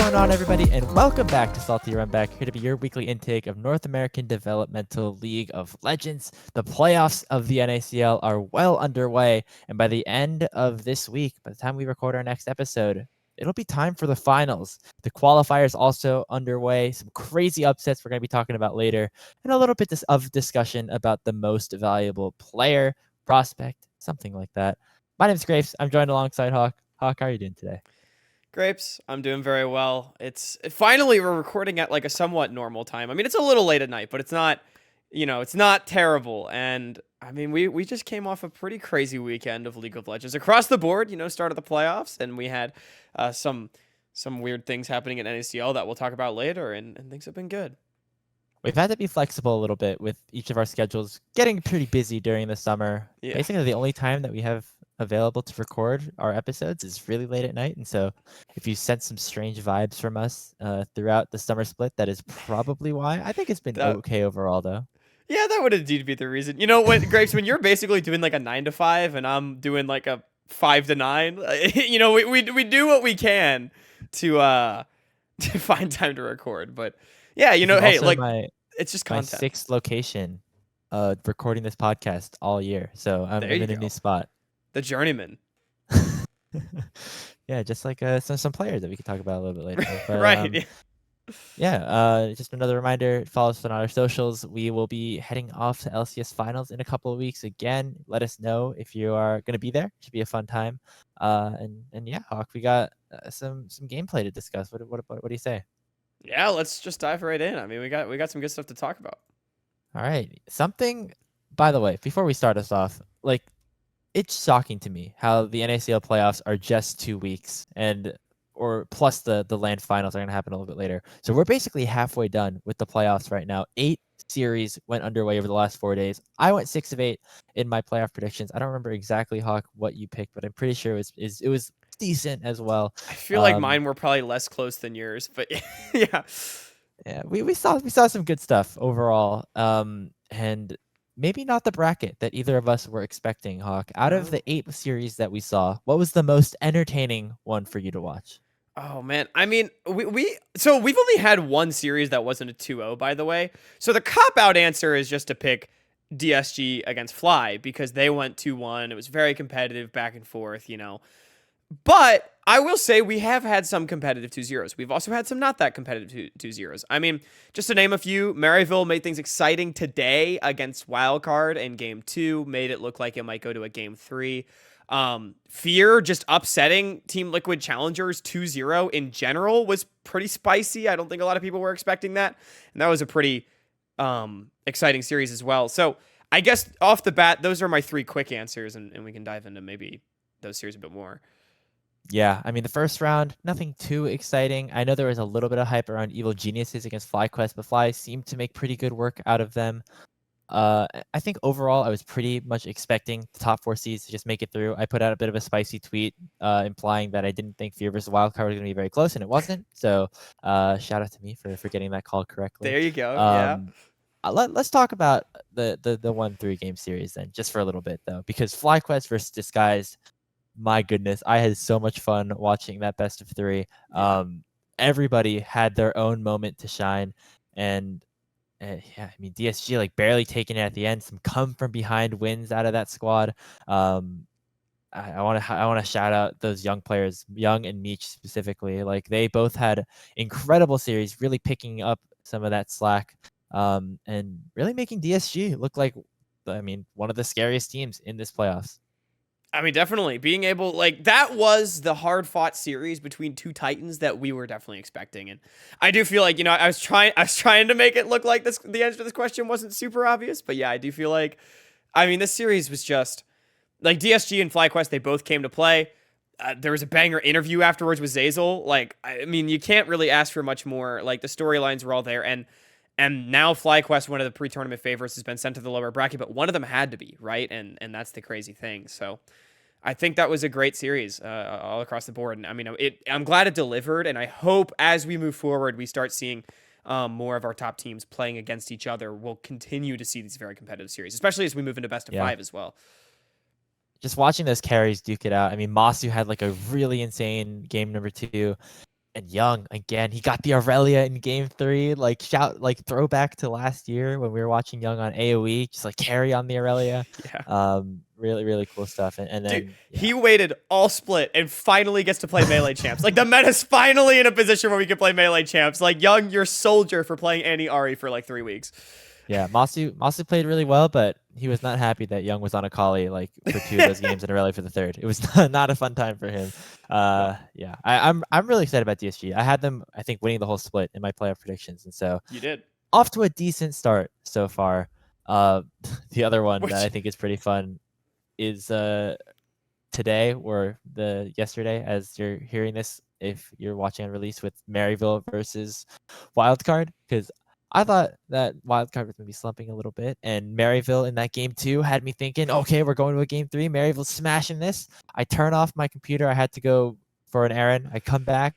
going on, everybody, and welcome back to Salty Runback, here to be your weekly intake of North American Developmental League of Legends. The playoffs of the NACL are well underway, and by the end of this week, by the time we record our next episode, it'll be time for the finals. The qualifier is also underway, some crazy upsets we're going to be talking about later, and a little bit of discussion about the most valuable player, prospect, something like that. My name's Graves. I'm joined alongside Hawk. Hawk, how are you doing today? Grapes, I'm doing very well. It's finally we're recording at like a somewhat normal time. I mean, it's a little late at night, but it's not, it's not terrible. And I mean, we just came off a pretty crazy weekend of League of Legends across the board. Start of the playoffs, and we had some weird things happening at NACL that we'll talk about later, and things have been good. We've had to be flexible a little bit with each of our schedules getting pretty busy during the summer. Yeah. Basically, the only time that we have available to record our episodes is really late at night. And so if you sense some strange vibes from us throughout the summer split, that is probably why. I think it's been okay overall, though. Yeah, that would indeed be the reason. You know what, Grapes, when you're basically doing like a 9 to 5 and I'm doing like a 5 to 9, we do what we can to find time to record. But yeah, hey, like it's just content. My sixth location recording this podcast all year. So I'm in a new spot. The journeyman. Yeah, just like some players that we could talk about a little bit later. But, right. Just another reminder, follow us on our socials. We will be heading off to LCS finals in a couple of weeks again. Let us know if you are going to be there. It should be a fun time. And yeah, Hawk, we got some gameplay to discuss. What do you say? Yeah, let's just dive right in. I mean, we got some good stuff to talk about. All right. Something, by the way, before we start us off, like, it's shocking to me how the NACL playoffs are just 2 weeks or plus the land finals are going to happen a little bit later. So we're basically halfway done with the playoffs right now. 8 series went underway over the last 4 days. I went 6 of 8 in my playoff predictions. I don't remember exactly, Hawk, what you picked, but I'm pretty sure it was decent as well. I feel like mine were probably less close than yours, but yeah. Yeah, we saw some good stuff overall. And maybe not the bracket that either of us were expecting, Hawk. Out of the 8 series that we saw, what was the most entertaining one for you to watch? Oh man, I mean, we've only had one series that wasn't a 2-0, by the way. So the cop-out answer is just to pick DSG against Fly because they went 2-1. It was very competitive, back and forth, But I will say we have had some competitive 2-0s. We've also had some not that competitive 2-0s. I mean, just to name a few, Maryville made things exciting today against Wildcard in Game 2, made it look like it might go to a Game 3. Fear just upsetting Team Liquid Challengers 2-0 in general was pretty spicy. I don't think a lot of people were expecting that. And that was a pretty exciting series as well. So I guess off the bat, those are my 3 quick answers, and we can dive into maybe those series a bit more. Yeah, I mean, the first round, nothing too exciting. I know there was a little bit of hype around Evil Geniuses against FlyQuest, but Fly seemed to make pretty good work out of them. I think overall, I was pretty much expecting the top 4 seeds to just make it through. I put out a bit of a spicy tweet implying that I didn't think Fear vs. Wildcard was going to be very close, and it wasn't. So shout out to me for getting that call correctly. There you go, yeah. Let's talk about the 1-3 game series then, just for a little bit, though, because FlyQuest versus Disguised, my goodness, I had so much fun watching that best of 3. Everybody had their own moment to shine, and yeah, I mean, DSG like barely taking it at the end. Some come from behind wins out of that squad. I want to shout out those young players, Young and Meech specifically. Like, they both had incredible series, really picking up some of that slack, and really making DSG look like, I mean, one of the scariest teams in this playoffs. I mean, definitely being able, like, that was the hard-fought series between 2 Titans that we were definitely expecting. And I do feel like, I was trying to make it look like the answer to this question wasn't super obvious, but yeah, I do feel like, I mean, this series was just like DSG and FlyQuest, they both came to play. There was a banger interview afterwards with Zazel. Like, I mean, you can't really ask for much more. Like, the storylines were all there, and now FlyQuest, one of the pre-tournament favorites, has been sent to the lower bracket, but one of them had to be, right? And that's the crazy thing. So I think that was a great series all across the board. And I mean, I'm glad it delivered, and I hope as we move forward, we start seeing more of our top teams playing against each other. We'll continue to see these very competitive series, especially as we move into best of 5 as well. Just watching those carries duke it out. I mean, Masu had like a really insane game number 2. And Young, again, he got the Aurelia in game 3. Like, throwback to last year when we were watching Young on AoE, just like carry on the Aurelia. Yeah. Really, really cool stuff. And Dude, then, yeah. he waited all split and finally gets to play melee champs. Like, the meta's finally in a position where we can play melee champs. Like, Young, you're soldier for playing Annie Ari for like 3 weeks. Yeah, Masu played really well, but he was not happy that Young was on Akali like for 2 of those games and Aurelia for the 3rd. It was not a fun time for him. Yeah, I'm really excited about DSG. I had them, I think, winning the whole split in my playoff predictions, and so You did. off to a decent start so far. The other one that I think is pretty fun is today or yesterday, as you're hearing this, if you're watching on release, with Maryville versus Wildcard, because I thought that Wildcard was going to be slumping a little bit, and Maryville in that game 2 had me thinking, okay, we're going to a game 3. Maryville's smashing this. I turn off my computer. I had to go for an errand. I come back.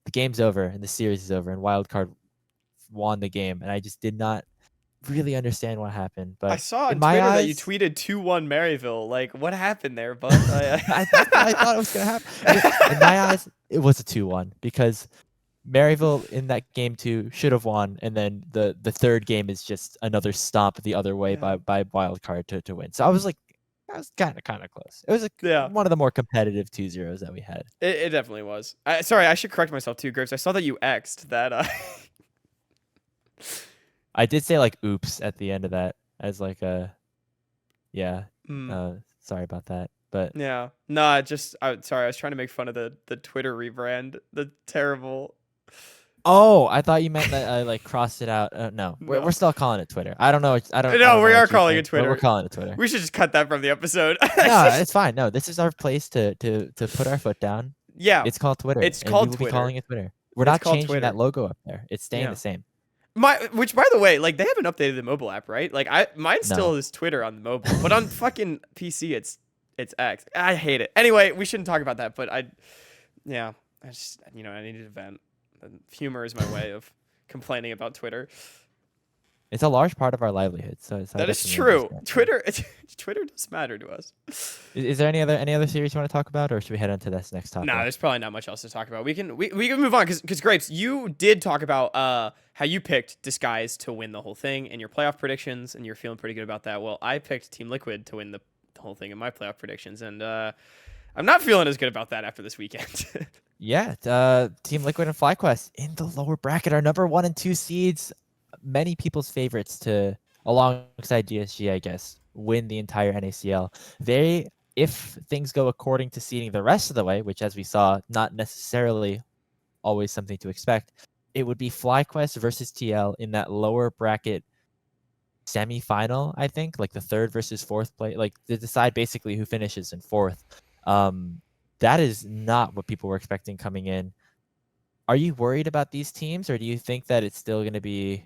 The game's over, and the series is over, and Wildcard won the game, and I just did not really understand what happened. But I saw on my Twitter eyes, that you tweeted 2-1 Maryville. Like, what happened there, bud? I thought it was going to happen. In my eyes, it was a 2-1 because Maryville in that game 2 should have won, and then the 3rd game is just another stomp the other way by Wildcard to win. So I was like, that was kind of close. It was one of the more competitive 2-0s that we had. It definitely was. Sorry, I should correct myself too, Grips. I saw that you X'd that. I did say like oops at the end of that as like a sorry about that. But yeah. Nah, sorry, I was trying to make fun of the Twitter rebrand. The terrible. Oh, I thought you meant that I like crossed it out. No, we're still calling it Twitter. I don't know. No, we are calling it Twitter. We're calling it Twitter. We should just cut that from the episode. No, it's fine. No, this is our place to put our foot down. Yeah. It's called Twitter. It's called Twitter. Be calling it Twitter. We're not changing that logo up there. It's staying the same. Which, by the way, like, they haven't updated the mobile app, right? Like, mine still is Twitter on the mobile, but on fucking PC, it's X. I hate it. Anyway, we shouldn't talk about that, but I just, I needed to vent. Humor is my way of complaining about Twitter. It's a large part of our livelihood, so that is true. Twitter does matter to us. Is there any other series you want to talk about, or should we head on to this next topic? No, there's probably not much else to talk about. We can move on because Grapes, you did talk about how you picked Disguise to win the whole thing in your playoff predictions, and you're feeling pretty good about that. Well, I picked Team Liquid to win the whole thing in my playoff predictions, and I'm not feeling as good about that after this weekend. Yeah, Team Liquid and FlyQuest in the lower bracket are number 1 and 2 seeds. Many people's favorites to, alongside GSG, I guess, win the entire NACL. If things go according to seeding the rest of the way, which, as we saw, not necessarily always something to expect, it would be FlyQuest versus TL in that lower bracket semi-final, I think, like the 3rd versus 4th place, like to decide basically who finishes in 4th. That is not what people were expecting coming in. Are you worried about these teams, or do you think that it's still going to be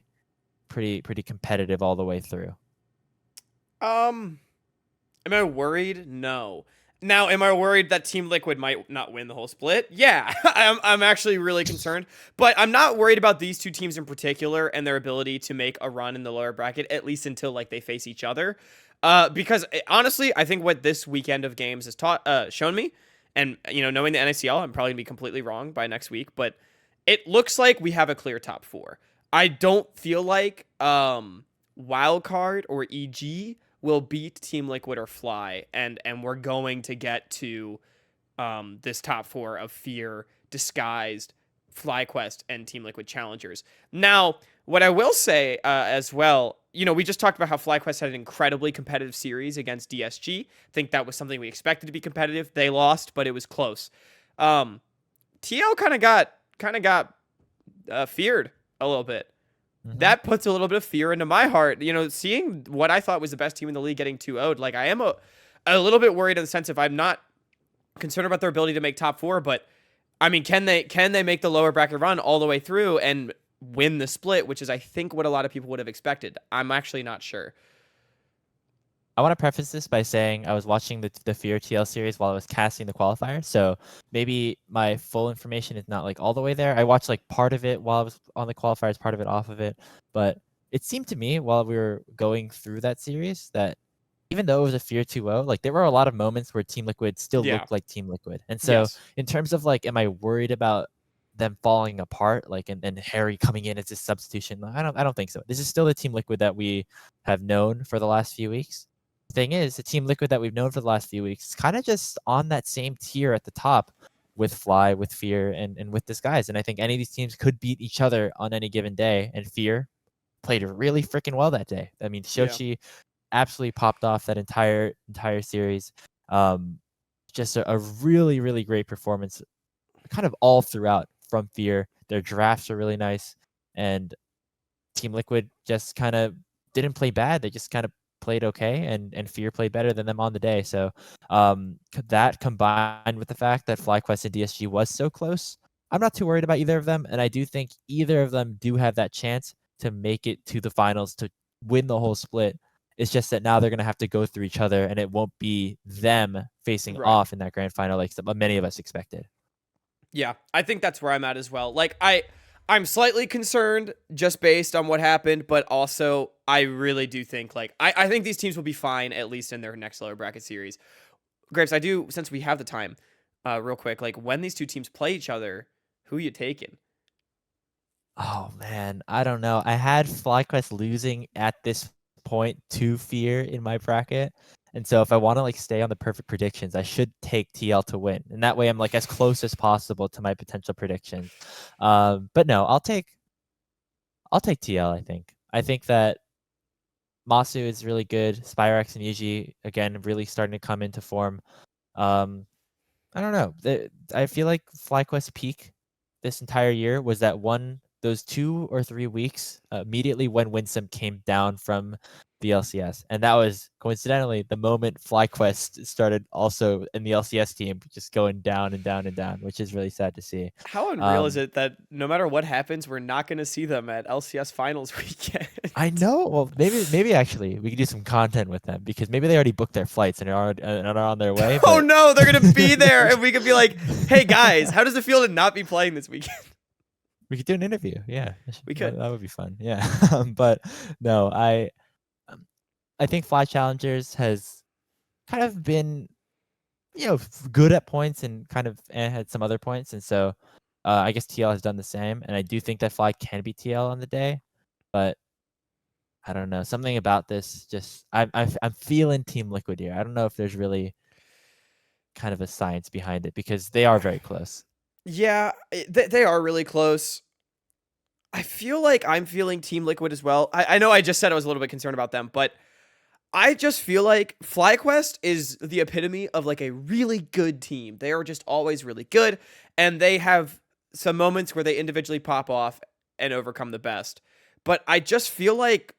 pretty competitive all the way through? Am I worried? No. Now, am I worried that Team Liquid might not win the whole split? Yeah, I'm actually really concerned. But I'm not worried about these two teams in particular and their ability to make a run in the lower bracket, at least until like they face each other. Because honestly, I think what this weekend of games has shown me, and knowing the NACL, I'm probably gonna be completely wrong by next week, but it looks like we have a clear top 4. I don't feel like Wildcard or EG will beat Team Liquid or Fly, and we're going to get to this top 4 of Fear, Disguised, FlyQuest, and Team Liquid challengers. Now, what I will say as well, we just talked about how FlyQuest had an incredibly competitive series against DSG. I think that was something we expected to be competitive. They lost, but it was close. TL kind of got feared a little bit. Mm-hmm. That puts a little bit of fear into my heart. Seeing what I thought was the best team in the league getting 2-0'd, like I am a little bit worried in the sense of I'm not concerned about their ability to make top 4, but I mean, can they make the lower bracket run all the way through and win the split, which is I think what a lot of people would have expected. I'm actually not sure. I want to preface this by saying I was watching the Fear TL series while I was casting the qualifier, so maybe my full information is not like all the way there. I watched like part of it while I was on the qualifiers, part of it off of it, but it seemed to me while we were going through that series that even though it was a Fear 2-0, like there were a lot of moments where Team Liquid still looked like Team Liquid. And so in terms of like, am I worried about them falling apart, like and Harry coming in as a substitution. I don't think so. This is still the Team Liquid that we have known for the last few weeks. Thing is, the Team Liquid that we've known for the last few weeks is kind of just on that same tier at the top with Fly, with Fear, and with Disguise. And I think any of these teams could beat each other on any given day. And Fear played really freaking well that day. I mean, Yeah. Shochi absolutely popped off that entire series. Just a really, really great performance kind of all throughout from Fear. Their drafts are really nice. And Team Liquid just kind of didn't play bad. They just kind of played okay, and Fear played better than them on the day. So that combined with the fact that FlyQuest and DSG was so close, I'm not too worried about either of them. And I do think either of them do have that chance to make it to the finals to win the whole split. It's just that now they're going to have to go through each other, and it won't be them facing Right. off in that grand final like many of us expected. Yeah, I think that's where I'm at as well. Like I'm slightly concerned just based on what happened, but also I really do think like I think these teams will be fine at least in their next lower bracket series. Grapes, I do, since we have the time, real quick, like when these two teams play each other, who you taking? Oh man, I don't know. I had FlyQuest losing at this point to Fear in my bracket. And so if I want to like stay on the perfect predictions, I should take TL to win. And that way I'm like as close as possible to my potential predictions. But no, I'll take TL, I think. I think that Masu is really good. Spyrex and Yuji, again, really starting to come into form. I don't know. I feel like FlyQuest peak this entire year was those 2 or 3 weeks immediately when Winsome came down from the LCS. And that was coincidentally the moment FlyQuest started also in the LCS team, just going down and down and down, which is really sad to see. How unreal is it that no matter what happens, we're not going to see them at LCS finals weekend? I know. Well, maybe actually we could do some content with them because maybe they already booked their flights and are on their way. Oh But no, they're going to be there and we could be like, "Hey guys, how does it feel to not be playing this weekend?" we could do an interview. Yeah, We could. That would be fun. Yeah, but no, I think Fly Challengers has kind of been, good at points and kind of had some other points, and so I guess TL has done the same, and I do think that Fly can beat TL on the day, but I don't know, something about this just I'm feeling Team Liquid here. I don't know if there's really kind of a science behind it because they are very close. Yeah, they are really close. I feel like I'm feeling Team Liquid as well. I know I just said I was a little bit concerned about them, but I just feel like FlyQuest is the epitome of like a really good team. They are just always really good, and they have some moments where they individually pop off and overcome the best. But I just feel like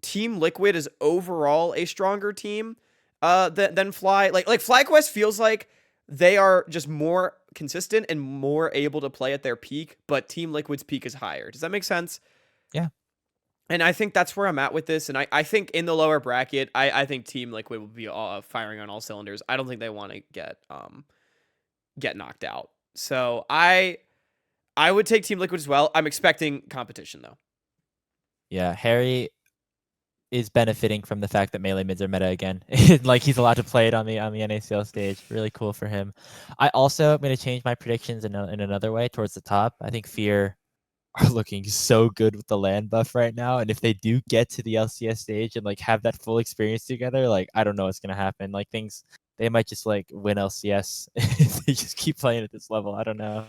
Team Liquid is overall a stronger team than Fly. Like FlyQuest feels like they are just more consistent and more able to play at their peak, but Team Liquid's peak is higher. Does that make sense? Yeah. And I think that's where I'm at with this. And I think in the lower bracket, I think Team Liquid will be firing on all cylinders. I don't think they want to get knocked out. So I would take Team Liquid as well. I'm expecting competition though. Yeah, Harry is benefiting from the fact that melee mids are meta again. Like he's allowed to play it on the NACL stage. Really cool for him. I also am going to change my predictions in another way towards the top. I think Fear are looking so good with the land buff right now, and if they do get to the LCS stage and like have that full experience together, like I don't know what's going to happen. Like they might just like win LCS if they just keep playing at this level. I don't know.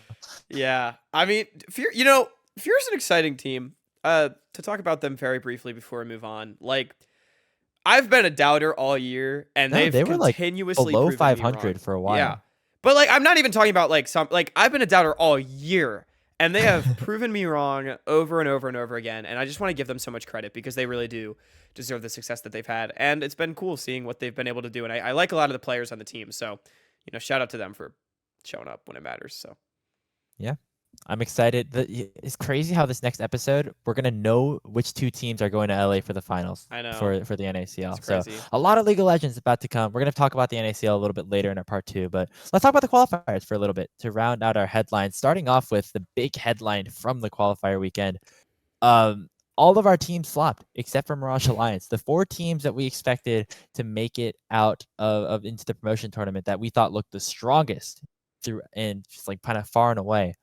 Yeah. I mean, Fear's an exciting team. To talk about them very briefly before we move on. Like, I've been a doubter all year, and No, they were like continuously below proven me 500 wrong. for a while. Yeah. But like, I'm not even talking about like I've been a doubter all year, and they have proven me wrong over and over and over again. And I just want to give them so much credit because they really do deserve the success that they've had. And it's been cool seeing what they've been able to do. And I like a lot of the players on the team. So, shout out to them for showing up when it matters. So, yeah. I'm excited. It's crazy how this next episode we're gonna know which two teams are going to LA for the finals. I know. For the NACL. It's So crazy. a lot of League of Legends about to come. We're gonna talk about the NACL a little bit later in our part 2, but let's talk about the qualifiers for a little bit to round out our headlines. Starting off with the big headline from the qualifier weekend. All of our teams flopped except for Mirage Alliance. The 4 teams that we expected to make it out of into the promotion tournament that we thought looked the strongest through and just like kind of far and away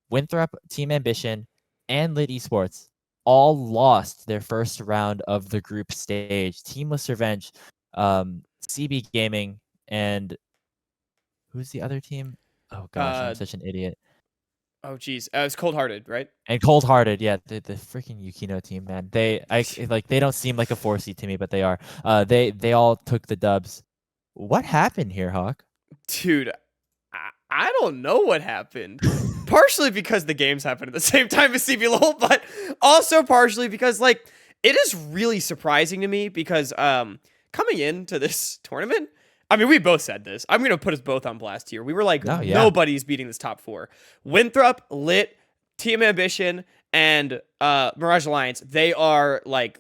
Winthrop, Team Ambition, and Lit Esports all lost their first round of the group stage. Teamless Revenge, CB Gaming, and who's the other team? Oh gosh, I'm Uh, such an idiot. oh geez, it's Cold Hearted, right? And Cold Hearted, yeah, the freaking Yukino team, man. They don't seem like a 4 seed to me, but they are. They all took the dubs. What happened here, Hawk? Dude, I don't know what happened. Partially because the games happened at the same time as CBLOL, but also partially because like it is really surprising to me because coming into this tournament, I mean we both said this. I'm gonna put us both on blast here. We were like No, yeah, nobody's beating this top 4. Winthrop, Lit, Team Ambition, and Mirage Alliance. They are like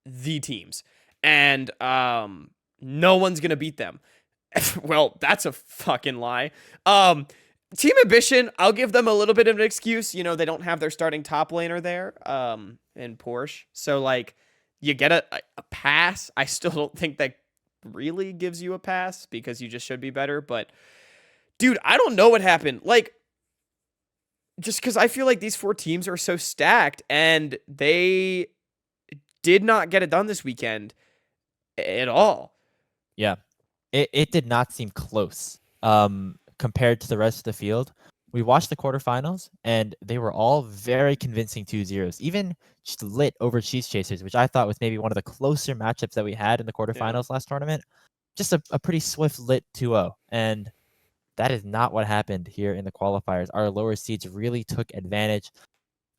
the teams, and no one's gonna beat them. Well, that's a fucking lie. Team Ambition, I'll give them a little bit of an excuse. You know, they don't have their starting top laner there, in Porsche. So, like, you get a pass. I still don't think that really gives you a pass because you just should be better. But, dude, I don't know what happened. Like, just because I feel like these 4 teams are so stacked and they did not get it done this weekend at all. yeah. It did not seem close compared to the rest of the field. We watched the quarterfinals, and they were all very convincing 2-0s. Even just Lit over Cheese Chasers, which I thought was maybe one of the closer matchups that we had in the quarterfinals last tournament. Just a pretty swift Lit 2-0. And that is not what happened here in the qualifiers. Our lower seeds really took advantage.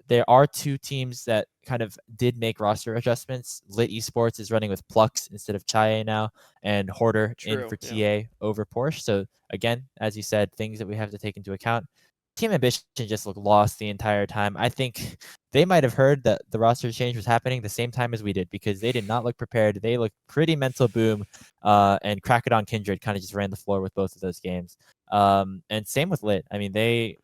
There are 2 teams that kind of did make roster adjustments. Lit Esports is running with Plux instead of Chae now, and Hoarder in for TA over Porsche. So again, as you said, things that we have to take into account. Team Ambition just looked lost the entire time. I think they might have heard that the roster change was happening the same time as we did because they did not look prepared. They looked pretty mental boom, and Crackodon Kindred kind of just ran the floor with both of those games. And same with Lit. I mean, they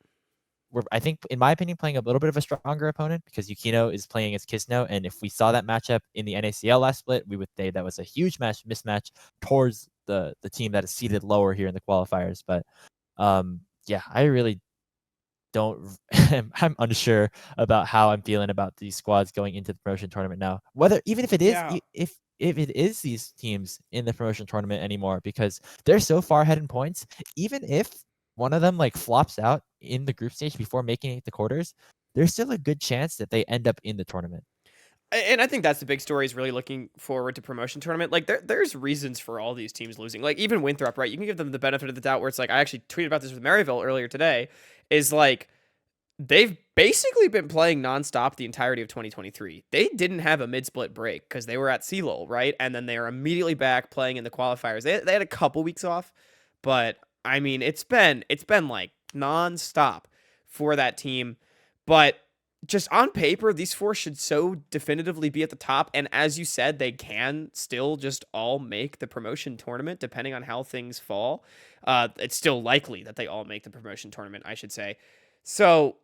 were, I think, in my opinion, playing a little bit of a stronger opponent because Yukino is playing as Kisno. And if we saw that matchup in the NACL last split, we would say that was a huge mismatch towards the team that is seated lower here in the qualifiers. But yeah, I really don't. I'm unsure about how I'm feeling about these squads going into the promotion tournament now. Whether even if it is if it is these teams in the promotion tournament anymore, because they're so far ahead in points. Even if one of them like flops out in the group stage before making it to quarters, there's still a good chance that they end up in the tournament. And I think that's the big story is really looking forward to promotion tournament. Like there's reasons for all these teams losing. Like even Winthrop, right? You can give them the benefit of the doubt where it's like, I actually tweeted about this with Maryville earlier today, is like they've basically been playing nonstop the entirety of 2023. They didn't have a mid-split break because they were at CLOL, right? And then they are immediately back playing in the qualifiers. They had a couple weeks off, but I mean, it's been like nonstop for that team. But just on paper, these 4 should so definitively be at the top. And as you said, they can still just all make the promotion tournament depending on how things fall. It's still likely that they all make the promotion tournament, I should say. So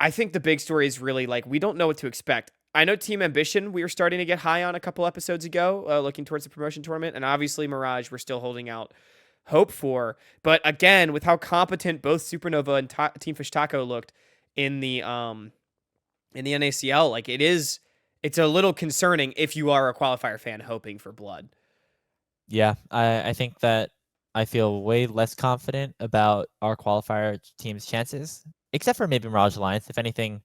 I think the big story is really like, we don't know what to expect. I know Team Ambition, we were starting to get high on a couple episodes ago, looking towards the promotion tournament. And obviously Mirage, we're still holding out hope for. But again, with how competent both Supernova and Team Fish Taco looked in the NACL, like it's a little concerning if you are a qualifier fan hoping for blood. Yeah, I think that I feel way less confident about our qualifier team's chances, except for maybe Mirage Alliance. If anything,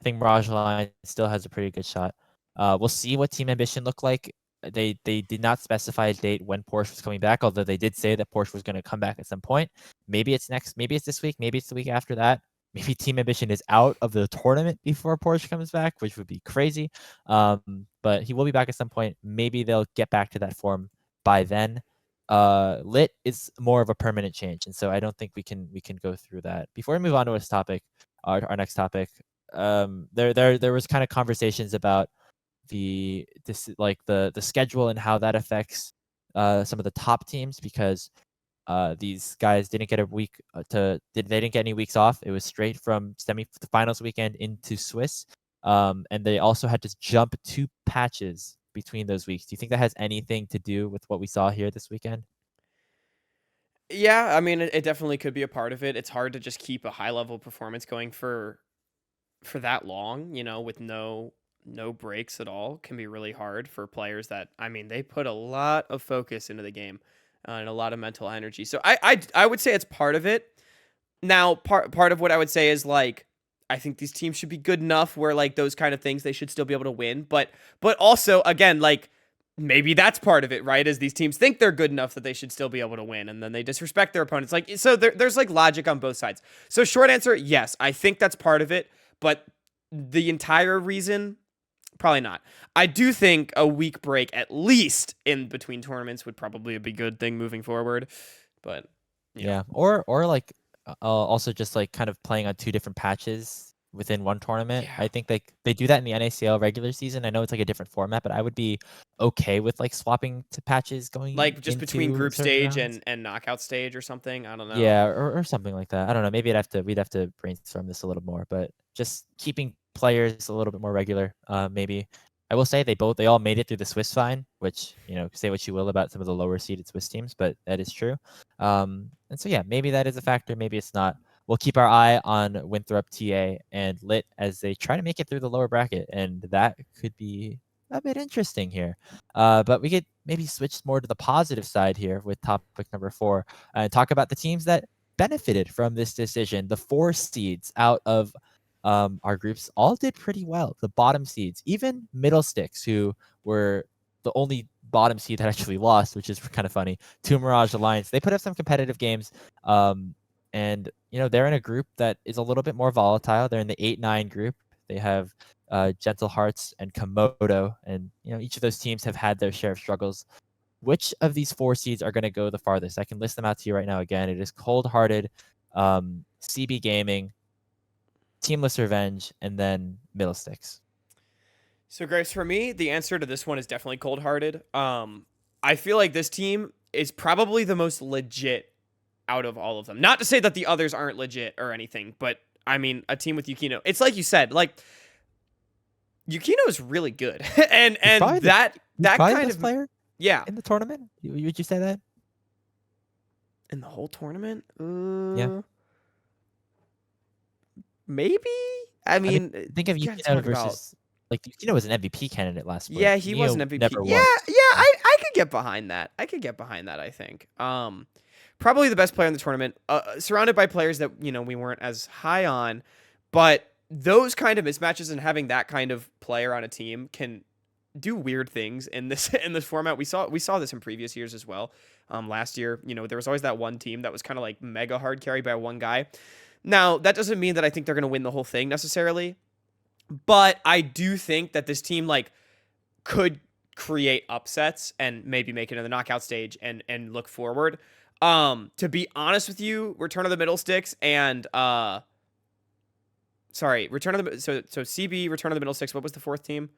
I think Mirage Alliance still has a pretty good shot. We'll see what Team Ambition look like. They did not specify a date when Porsche was coming back, although they did say that Porsche was going to come back at some point. Maybe it's this week, maybe it's the week after that. Maybe Team Ambition is out of the tournament before Porsche comes back, which would be crazy. But he will be back at some point. Maybe they'll get back to that form by then. Lit is more of a permanent change, and so I don't think we can go through that. Before we move on to this topic, our next topic, there was kind of conversations about the schedule and how that affects some of the top teams because these guys didn't get a week they didn't get any weeks off. It was straight from the finals weekend into Swiss, and they also had to jump 2 patches between those weeks. Do you think that has anything to do with what we saw here this weekend? Yeah, I mean, it definitely could be a part of it. It's hard to just keep a high level performance going for that long, with no breaks at all. Can be really hard for players that, I mean, they put a lot of focus into the game, and a lot of mental energy. So I would say it's part of it. Now, part of what I would say is like, I think these teams should be good enough where like those kind of things they should still be able to win, but also again, like, maybe that's part of it, right? Is these teams think they're good enough that they should still be able to win, and then they disrespect their opponents. Like, so there's like logic on both sides. So short answer, yes, I think that's part of it, but the entire reason, probably not. I do think a week break at least in between tournaments would probably be a good thing moving forward, but Yeah, or like also just like kind of playing on two different patches within one tournament. yeah. I think they do that in the NACL regular season. I know it's like a different format, but I would be okay with like swapping to patches going Like just between into group certain stage rounds. and knockout stage or something. I don't know. Yeah, or something like that. I don't know. Maybe we'd have to brainstorm this a little more, but just keeping players a little bit more regular. Maybe I will say they all made it through the Swiss fine, which say what you will about some of the lower seeded Swiss teams, but that is true. And so yeah, maybe that is a factor. Maybe it's not. We'll keep our eye on Winthrop, TA, and Lit as they try to make it through the lower bracket, and that could be a bit interesting here. But we could maybe switch more to the positive side here with topic number 4 and talk about the teams that benefited from this decision. The 4 seeds out of our groups all did pretty well. The bottom seeds, even middle sticks, who were the only bottom seed that actually lost, which is kind of funny, to Mirage Alliance, they put up some competitive games. And they're in a group that is a little bit more volatile. They're in the 8-9 group. They have Gentle Hearts and Komodo, and each of those teams have had their share of struggles. Which of these 4 seeds are going to go the farthest? I can list them out to you right now. Again, it is Cold Hearted, CB Gaming, Teamless Revenge, and then Middle Sticks. So, Grace, for me, the answer to this one is definitely Cold Hearted. I feel like this team is probably the most legit out of all of them. Not to say that the others aren't legit or anything, but I mean, a team with Yukino. It's like you said, like Yukino is really good, and that probably the kind best of player yeah in the tournament. Would you say that? in the whole tournament. Yeah. Maybe. I I mean, mean, think of you gotta Yukino talk about. versus like Yukino was an MVP candidate last split. Yeah, he was an Neo MVP. never Yeah, was. yeah, I could get behind that. I think. Probably the best player in the tournament. Surrounded by players that we weren't as high on, but those kind of mismatches and having that kind of player on a team can do weird things in this in this format. We saw this in previous years as well. Last year, there was always that one team that was kind of like mega hard carried by one guy. Now, that doesn't mean that I think they're going to win the whole thing necessarily, but I do think that this team like could create upsets and maybe make it in the knockout stage and look forward. To be honest with you, Return of the Middle Sticks and Return of the so CB, Return of the Middle Sticks. What was the fourth team?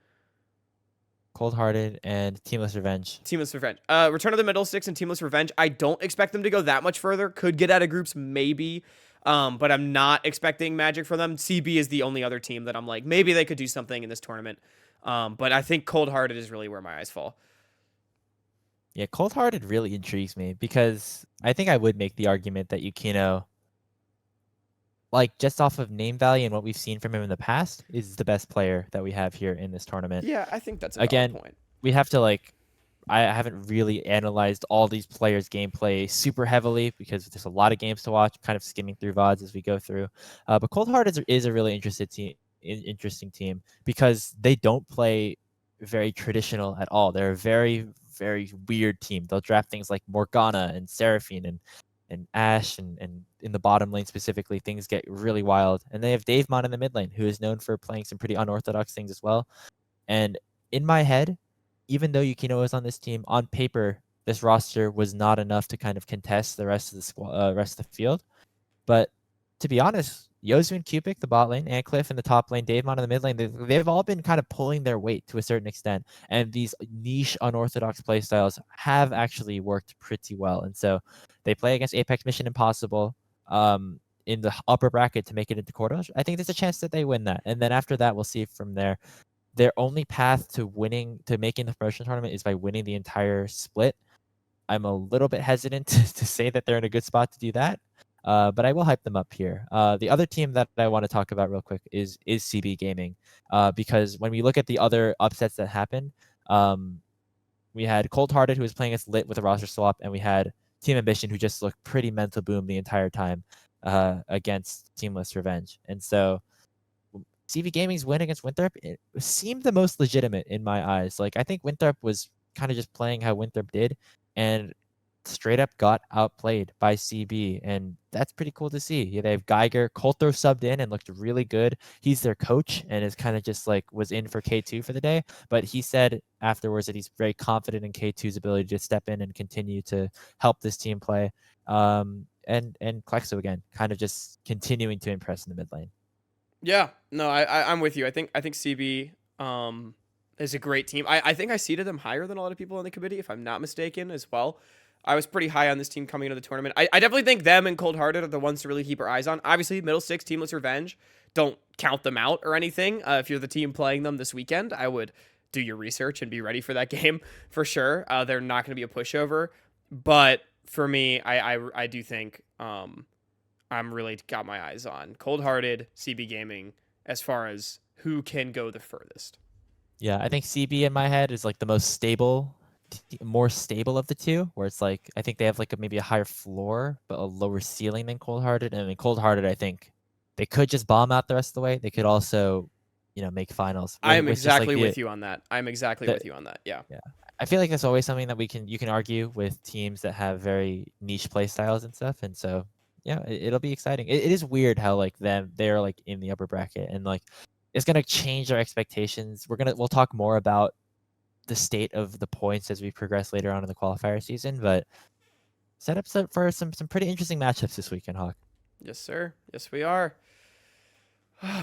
Cold Hearted and Teamless Revenge. Teamless Revenge. Return of the Middle Sticks and Teamless Revenge. I don't expect them to go that much further. Could get out of groups maybe. But I'm not expecting magic for them. CB is the only other team that I'm like, maybe they could do something in this tournament. But I think Cold Hearted is really where my eyes fall. Yeah, Cold Hearted really intrigues me because I think I would make the argument that Yukino, like just off of name value and what we've seen from him in the past, is the best player that we have here in this tournament. Yeah, I think that's a valid Again, point. we have to I haven't really analyzed all these players' gameplay super heavily because there's a lot of games to watch, kind of skimming through VODs as we go through. But Cold Heart is a really interesting team because they don't play very traditional at all. They're a very, very weird team. They'll draft things like Morgana and Seraphine and Ashe and in the bottom lane specifically, things get really wild. And they have Davemon in the mid lane, who is known for playing some pretty unorthodox things as well. And in my head, even though Yukino was on this team, on paper, this roster was not enough to kind of contest the rest of the rest of the field. But to be honest, Yozu and Cupic, the bot lane, and Cliff in the top lane, Davemon in the mid lane, they've all been kind of pulling their weight to a certain extent. And these niche, unorthodox playstyles have actually worked pretty well. And so they play against Apex Mission Impossible in the upper bracket to make it into quarters. I think there's a chance that they win that. And then after that, we'll see from there. Their only path to making the promotion tournament is by winning the entire split. I'm a little bit hesitant to say that they're in a good spot to do that. But I will hype them up here. The other team that I want to talk about real quick is CB Gaming, because when we look at the other upsets that happened, we had Cold Hearted, who was playing against Lit with a roster swap, and we had Team Ambition, who just looked pretty mental boom the entire time against Teamless Revenge. And so CB Gaming's win against Winthrop, it seemed the most legitimate in my eyes. Like, I think Winthrop was kind of just playing how Winthrop did, and straight up got outplayed by CB, and that's pretty cool to see. Yeah, they have Geiger. Coulthro subbed in and looked really good. He's their coach and is kind of just like was in for K2 for the day, but he said afterwards that he's very confident in K2's ability to step in and continue to help this team play. And Klexo again, kind of just continuing to impress in the mid lane. Yeah, no, I'm with you. I think CB is a great team. I think I seeded them higher than a lot of people on the committee, if I'm not mistaken, as well. I was pretty high on this team coming into the tournament. I definitely think them and Cold Hearted are the ones to really keep our eyes on. Obviously, Middle Six, Teamless Revenge, don't count them out or anything. If you're the team playing them this weekend, I would do your research and be ready for that game for sure. They're not going to be a pushover. But for me, I do think I'm really got my eyes on Cold Hearted, CB Gaming, as far as who can go the furthest. Yeah, I think CB in my head is like the most stable, more stable of the two, where it's like I think they have like maybe a higher floor but a lower ceiling than Cold Hearted. And I mean, Cold Hearted, I think they could just bomb out the rest of the way. They could also, make finals. I am With just exactly like with you on that. With you on that. Yeah. yeah. I feel like that's always something that you can argue with teams that have very niche play styles and stuff. And so yeah, it'll be exciting. It is weird how like they're like in the upper bracket, and like it's gonna change our expectations. We'll talk more about the state of the points as we progress later on in the qualifier season, but set up for some pretty interesting matchups this weekend, Hawk. Yes, sir. Yes, we are.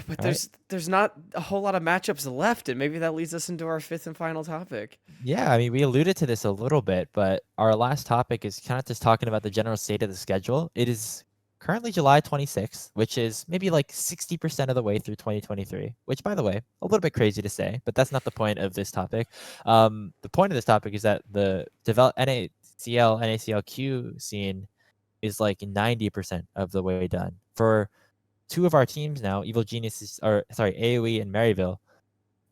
But All there's not a whole lot of matchups left, and maybe that leads us into our fifth and final topic. Yeah, I mean, we alluded to this a little bit, but our last topic is kind of just talking about the general state of the schedule. It is currently July 26th, which is maybe like 60% of the way through 2023, which, by the way, a little bit crazy to say, but that's not the point of this topic. The point of this topic is that the NACL, NACLQ scene is like 90% of the way done. For two of our teams now, Evil Geniuses, or sorry, AoE and Maryville,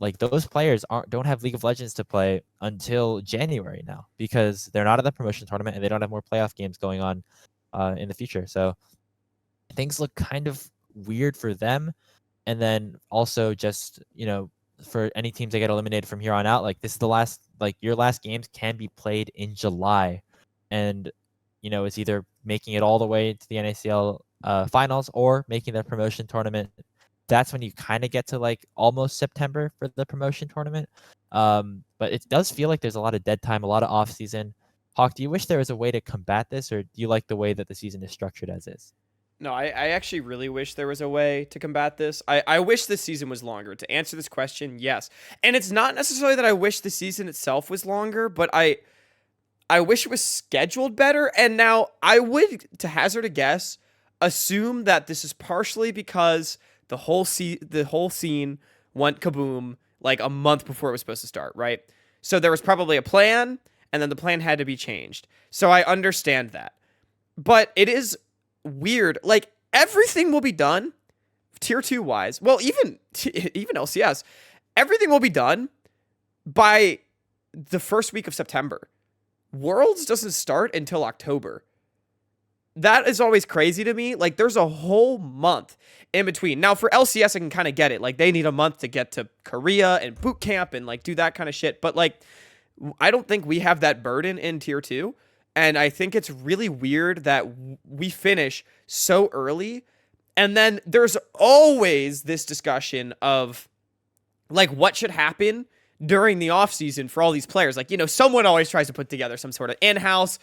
like those players don't have League of Legends to play until January now, because they're not in the promotion tournament and they don't have more playoff games going on in the future. So things look kind of weird for them. And then also just, for any teams that get eliminated from here on out, like this is the last, like your last games can be played in July. And, it's either making it all the way to the NACL finals or making the promotion tournament. That's when you kind of get to like almost September for the promotion tournament. But it does feel like there's a lot of dead time, a lot of off season. Hawk, do you wish there was a way to combat this, or do you like the way that the season is structured as is? No, I actually really wish there was a way to combat this. I wish this season was longer. To answer this question, yes. And it's not necessarily that I wish the season itself was longer, but I wish it was scheduled better. And now I would, to hazard a guess, assume that this is partially because the whole scene went kaboom like a month before it was supposed to start, right? So there was probably a plan, and then the plan had to be changed. So I understand that. But it is weird. Like, everything will be done tier 2 wise. Well, even LCS, everything will be done by the first week of September. Worlds doesn't start until October. That is always crazy to me. Like, there's a whole month in between. Now, for LCS, I can kind of get it. Like, they need a month to get to Korea and boot camp and, like, do that kind of shit. But, like, I don't think we have that burden in tier 2. And I think it's really weird that we finish so early. And then there's always this discussion of, like, what should happen during the offseason for all these players. Like, someone always tries to put together some sort of in-house,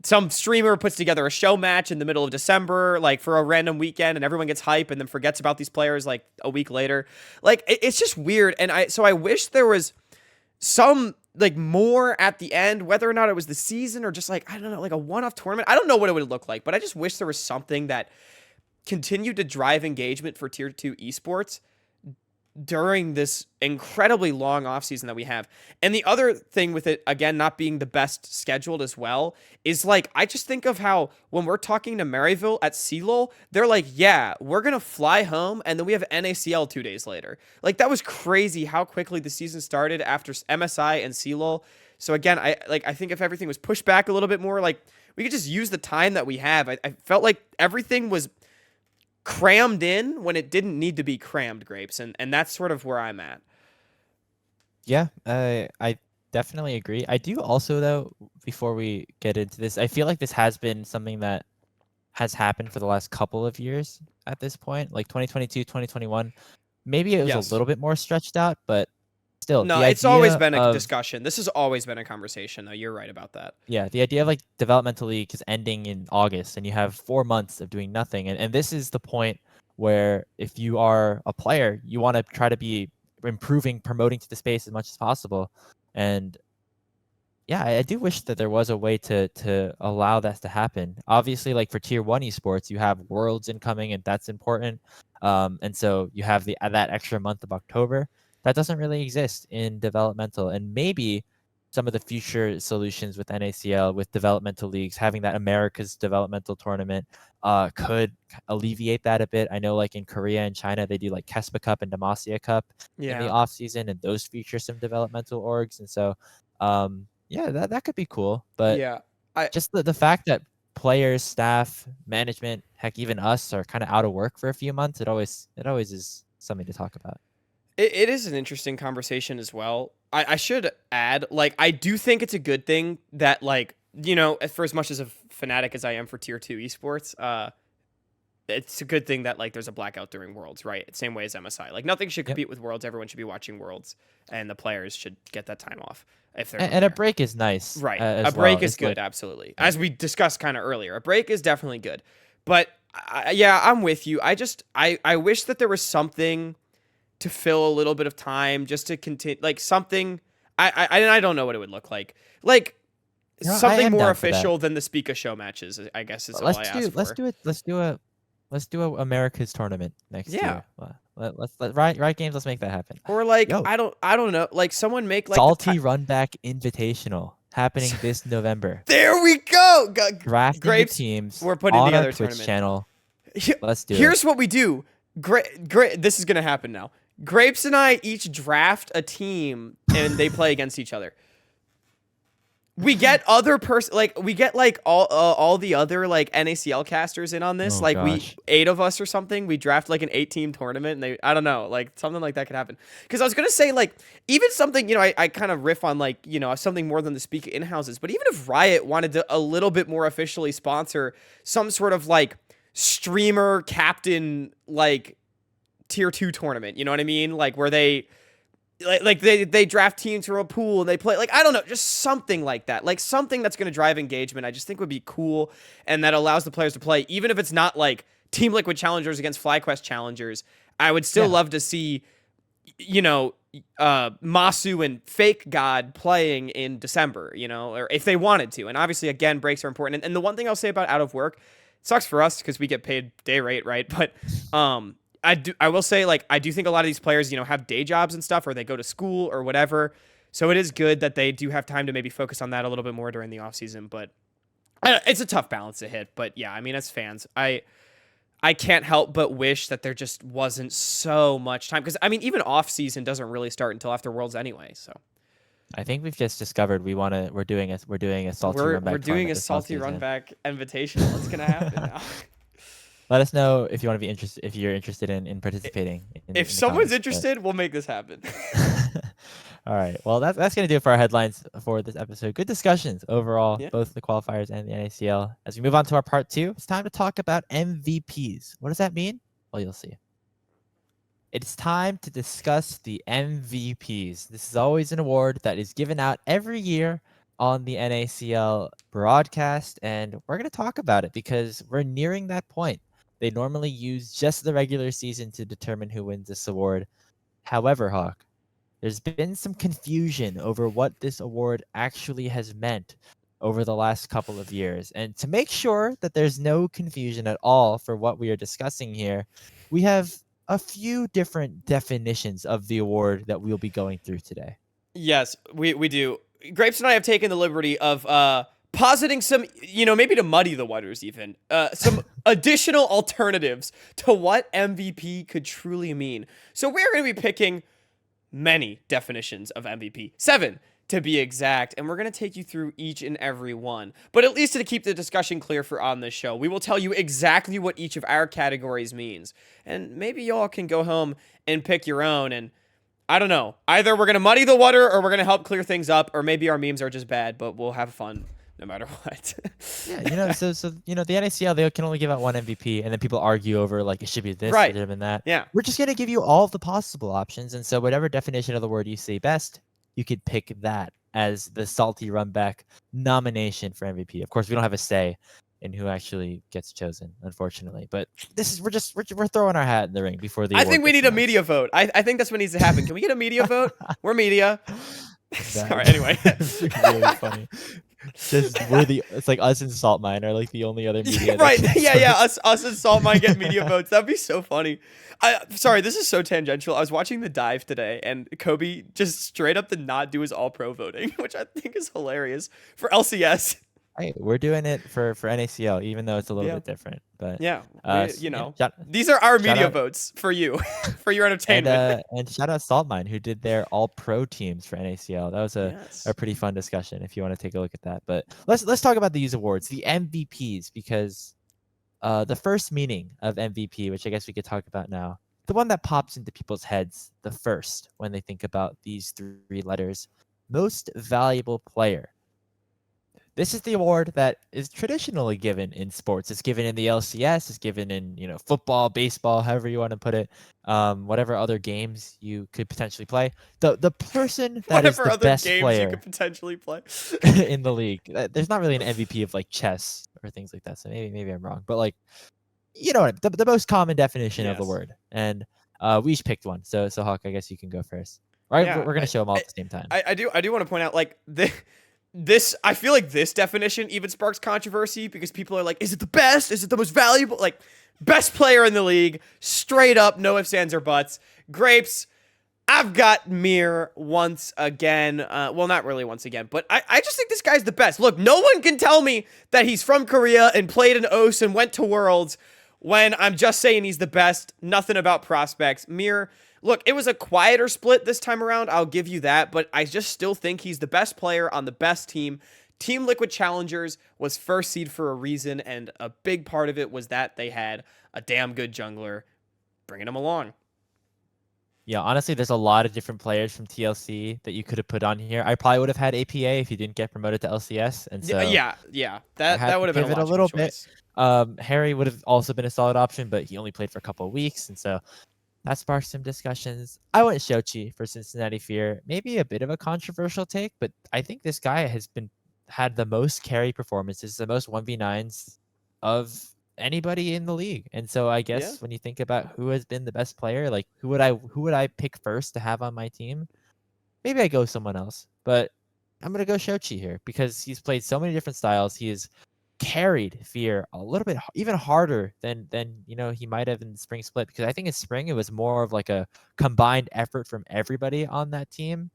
some streamer puts together a show match in the middle of December, like for a random weekend, and everyone gets hype and then forgets about these players like a week later. Like, it's just weird. And I wish there was some like more at the end, whether or not it was the season or just like, I don't know, like a one-off tournament. I don't know what it would look like, but I just wish there was something that continued to drive engagement for tier 2 esports during this incredibly long offseason that we have. And the other thing with it, again, not being the best scheduled as well, is like, I just think of how when we're talking to Maryville at CLOL, they're like, yeah, we're going to fly home and then we have NACL 2 days later. Like, that was crazy how quickly the season started after MSI and CLOL. So again, I think if everything was pushed back a little bit more, like, we could just use the time that we have. I felt like everything was crammed in when it didn't need to be crammed, Grapes, and that's sort of where I'm at. Yeah, I definitely agree. I do also, though, before we get into this, I feel like this has been something that has happened for the last couple of years at this point, like 2022, 2021. Maybe it was a Yes. little bit more stretched out, but still, No, the it's always idea been a of discussion. This has always been a conversation, though. You're right about that. yeah, the idea of like developmental league is ending in August, and you have 4 months of doing nothing, and this is the point where if you are a player, you want to try to be improving, promoting to the space as much as possible, and yeah, I do wish that there was a way to allow that to happen. Obviously, like for tier one esports, you have worlds incoming, and that's important. And so you have the that extra month of October that doesn't really exist in developmental, and maybe some of the future solutions with NACL with developmental leagues having that America's developmental tournament could alleviate that a bit. I know like in Korea and China they do like Kespa Cup and Demacia Cup in the Yeah. off season, and those feature some developmental orgs, and so yeah, that could be cool, but Yeah. I just the fact that players, staff, management, heck, even us are kind of out of work for a few months, it always is something to talk about. it is an interesting conversation as well. I should add, like, I do think it's a good thing that, like, for as much as a fanatic as I am for tier 2 esports, it's a good thing that like there's a blackout during Worlds, right? Same way as MSI. Like nothing should Yep. compete with Worlds. Everyone should be watching Worlds, and the players should get that time off if they're And a there. break is nice, Right. A as well. break is It's good, like absolutely. yeah. As we discussed kind of earlier, a break is definitely good. But yeah, I'm with you. I wish that there was something to fill a little bit of time just to continue, like something. I don't know what it would look like. Like I something am more down for that. official than the Speaka show matches, I guess is all Let's I do ask let's for. do it. Let's do a America's tournament next Yeah. year. Let Riot Games. Let's make that happen. Or like Yo, I don't know, like someone make like Salty Runback Invitational happening this November. There we go. Drafting the Grapes, teams we're putting on our together a Twitch tournament. channel. Let's do it. Here's what we do. Great. This is gonna happen now. Grapes and I each draft a team, and they play against each other. We get we get like all the other like NACL casters in on this. Oh Like gosh. 8 of us or something. We draft like an 8-team tournament, and I don't know, like something like that could happen. Because I was gonna say like even something, I kind of riff on like something more than the Speak in houses. But even if Riot wanted to a little bit more officially sponsor some sort of like streamer captain like tier 2 tournament, you know what I mean? Like where they they draft teams from a pool and they play, like, I don't know, just something like that. Like something that's going to drive engagement. I just think would be cool, and that allows the players to play even if it's not like Team Liquid challengers against FlyQuest challengers. I would still love to see Masu and Fake God playing in December, or if they wanted to. And obviously again, breaks are important. And the one thing I'll say about out of work, it sucks for us because we get paid day rate, right? But I will say, like, I do think a lot of these players, have day jobs and stuff, or they go to school or whatever. So it is good that they do have time to maybe focus on that a little bit more during the off season. But it's a tough balance to hit. But yeah, I mean, as fans, I can't help but wish that there just wasn't so much time, because I mean, even off season doesn't really start until after Worlds anyway. So I think we've just discovered we're doing a salty runback. we're doing a tournament this salty offseason. Runback invitational. What's gonna happen now? Let us know if you want to be interested, if you're interested in participating. If someone's interested, we'll make this happen. All right. Well, that's gonna do it for our headlines for this episode. Good discussions overall, Yeah. both the qualifiers and the NACL. As we move on to our part 2, it's time to talk about MVPs. What does that mean? Well, you'll see. It's time to discuss the MVPs. This is always an award that is given out every year on the NACL broadcast, and we're going to talk about it because we're nearing that point. They normally use just the regular season to determine who wins this award. However, Hawk, there's been some confusion over what this award actually has meant over the last couple of years. And to make sure that there's no confusion at all for what we are discussing here, we have a few different definitions of the award that we'll be going through today. Yes, we do. Grapes and I have taken the liberty of positing some, maybe to muddy the waters even, some additional alternatives to what MVP could truly mean. So we're going to be picking many definitions of MVP, 7 to be exact, and we're going to take you through each and every one. But at least to keep the discussion clear for on this show, we will tell you exactly what each of our categories means. And maybe y'all can go home and pick your own, and I don't know. Either we're going to muddy the water or we're going to help clear things up, or maybe our memes are just bad, but we'll have fun no matter what. Yeah, so the NACL, they can only give out one MVP, and then people argue over like it should be this, Right. it should have been that. Yeah. We're just gonna give you all of the possible options, and so whatever definition of the word you see best, you could pick that as the salty Runback nomination for MVP. Of course, we don't have a say in who actually gets chosen, unfortunately. But this is we're throwing our hat in the ring before the. I think award we gets need a announced. media vote. I think that's what needs to happen. Can we get a media vote? We're media. Sorry. That- Anyway, really funny. It's like us and Saltmine are like the only other media. right? that gets Yeah. votes. Us and Salt might get media votes. That'd be so funny. Sorry, this is so tangential. I was watching the dive today, and Kobe just straight up did not do his All Pro voting, which I think is hilarious for LCS. Hey, we're doing it for NACL, even though it's a little Yeah. bit different. But Yeah, shout, these are our media out- votes for you, for your entertainment. and shout out Saltmine, who did their all pro teams for NACL. That was Yes. a pretty fun discussion if you want to take a look at that. But let's talk about these awards, the MVPs, because the first meaning of MVP, which I guess we could talk about now, the one that pops into people's heads the first when they think about these 3 letters, most valuable player. This is the award that is traditionally given in sports. It's given in the LCS. It's given in football, baseball, however you want to put it. Whatever other games you could potentially play. The person that is Whatever the other best games you player could potentially play. in the league. There's not really an MVP of like chess or things like that. So maybe I'm wrong, but like what the most common definition of the Yes. word. And we each picked one. So Hawk, I guess you can go first. Right? Yeah, We're gonna show them all at the same time. I do want to point out like this I feel like this definition even sparks controversy because people are like, is it the best? Is it the most valuable? Like, best player in the league, straight up, no ifs, ands, or buts. Grapes, I've got Mir once again. Well, not really once again, but I just think this guy's the best. Look, no one can tell me that he's from Korea and played in OS and went to Worlds when I'm just saying he's the best. Nothing about prospects. Mir, look, it was a quieter split this time around. I'll give you that, but I just still think he's the best player on the best team. Team Liquid Challengers was first seed for a reason, and a big part of it was that they had a damn good jungler bringing him along. Yeah, honestly, there's a lot of different players from TLC that you could have put on here. I probably would have had APA if he didn't get promoted to LCS, and so Yeah, that would have been a pivot a logical little choice. Harry would have also been a solid option, but he only played for a couple of weeks, and so that sparked some discussions. I went Shochi for Cincinnati Fear. Maybe a bit of a controversial take, but I think this guy has had the most carry performances, the most 1v9s of anybody in the league. And so I guess when you think about who has been the best player, like who would I pick first to have on my team? Maybe I go someone else, but I'm gonna go Shochi here because he's played so many different styles. He has carried Fear a little bit even harder than he might have in the spring split, because I think in spring it was more of like a combined effort from everybody on that team,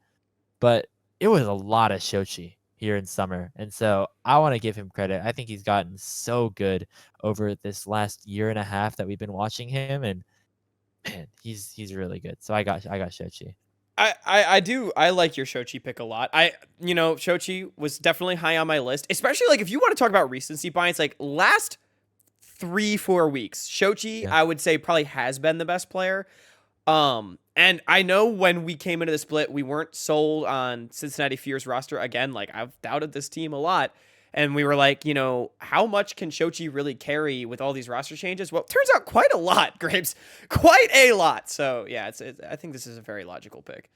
but it was a lot of Shochi here in summer, and so I want to give him credit. I think he's gotten so good over this last year and a half that we've been watching him, and man, he's really good. So I got Shochi. I like your Shochi pick a lot. Shochi was definitely high on my list, especially like if you want to talk about recency bias, like last 3-4 weeks, Shochi, I would say probably has been the best player. And I know when we came into the split, we weren't sold on Cincinnati Fear's roster. Again, like I've doubted this team a lot. And we were like, how much can Shochi really carry with all these roster changes? Well, it turns out quite a lot, Grapes. Quite a lot. So, yeah, I think this is a very logical pick.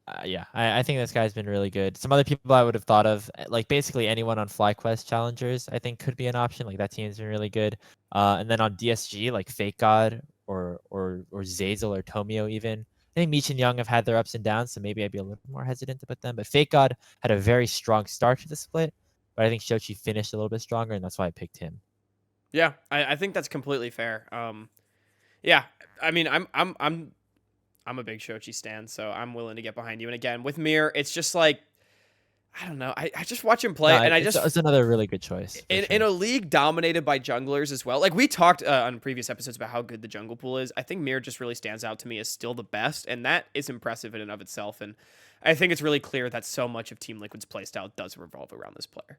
I think this guy's been really good. Some other people I would have thought of, like basically anyone on FlyQuest challengers, I think could be an option. Like that team's been really good. And then on DSG, like Fake God or Zazel or Tomio even. I think Meech and Young have had their ups and downs, so maybe I'd be a little more hesitant to put them. But Fake God had a very strong start to the split, but I think Shochi finished a little bit stronger, and that's why I picked him. Yeah, I think that's completely fair. Yeah, I mean, I'm a big Shochi stan, so I'm willing to get behind you. And again, with Mir, it's just like I don't know. I just watch him play, No, and I it's just it's another really good choice for in sure. a league dominated by junglers as well. Like we talked on previous episodes about how good the jungle pool is. I think Mir just really stands out to me as still the best, and that is impressive in and of itself. And I think it's really clear that so much of Team Liquid's playstyle does revolve around this player.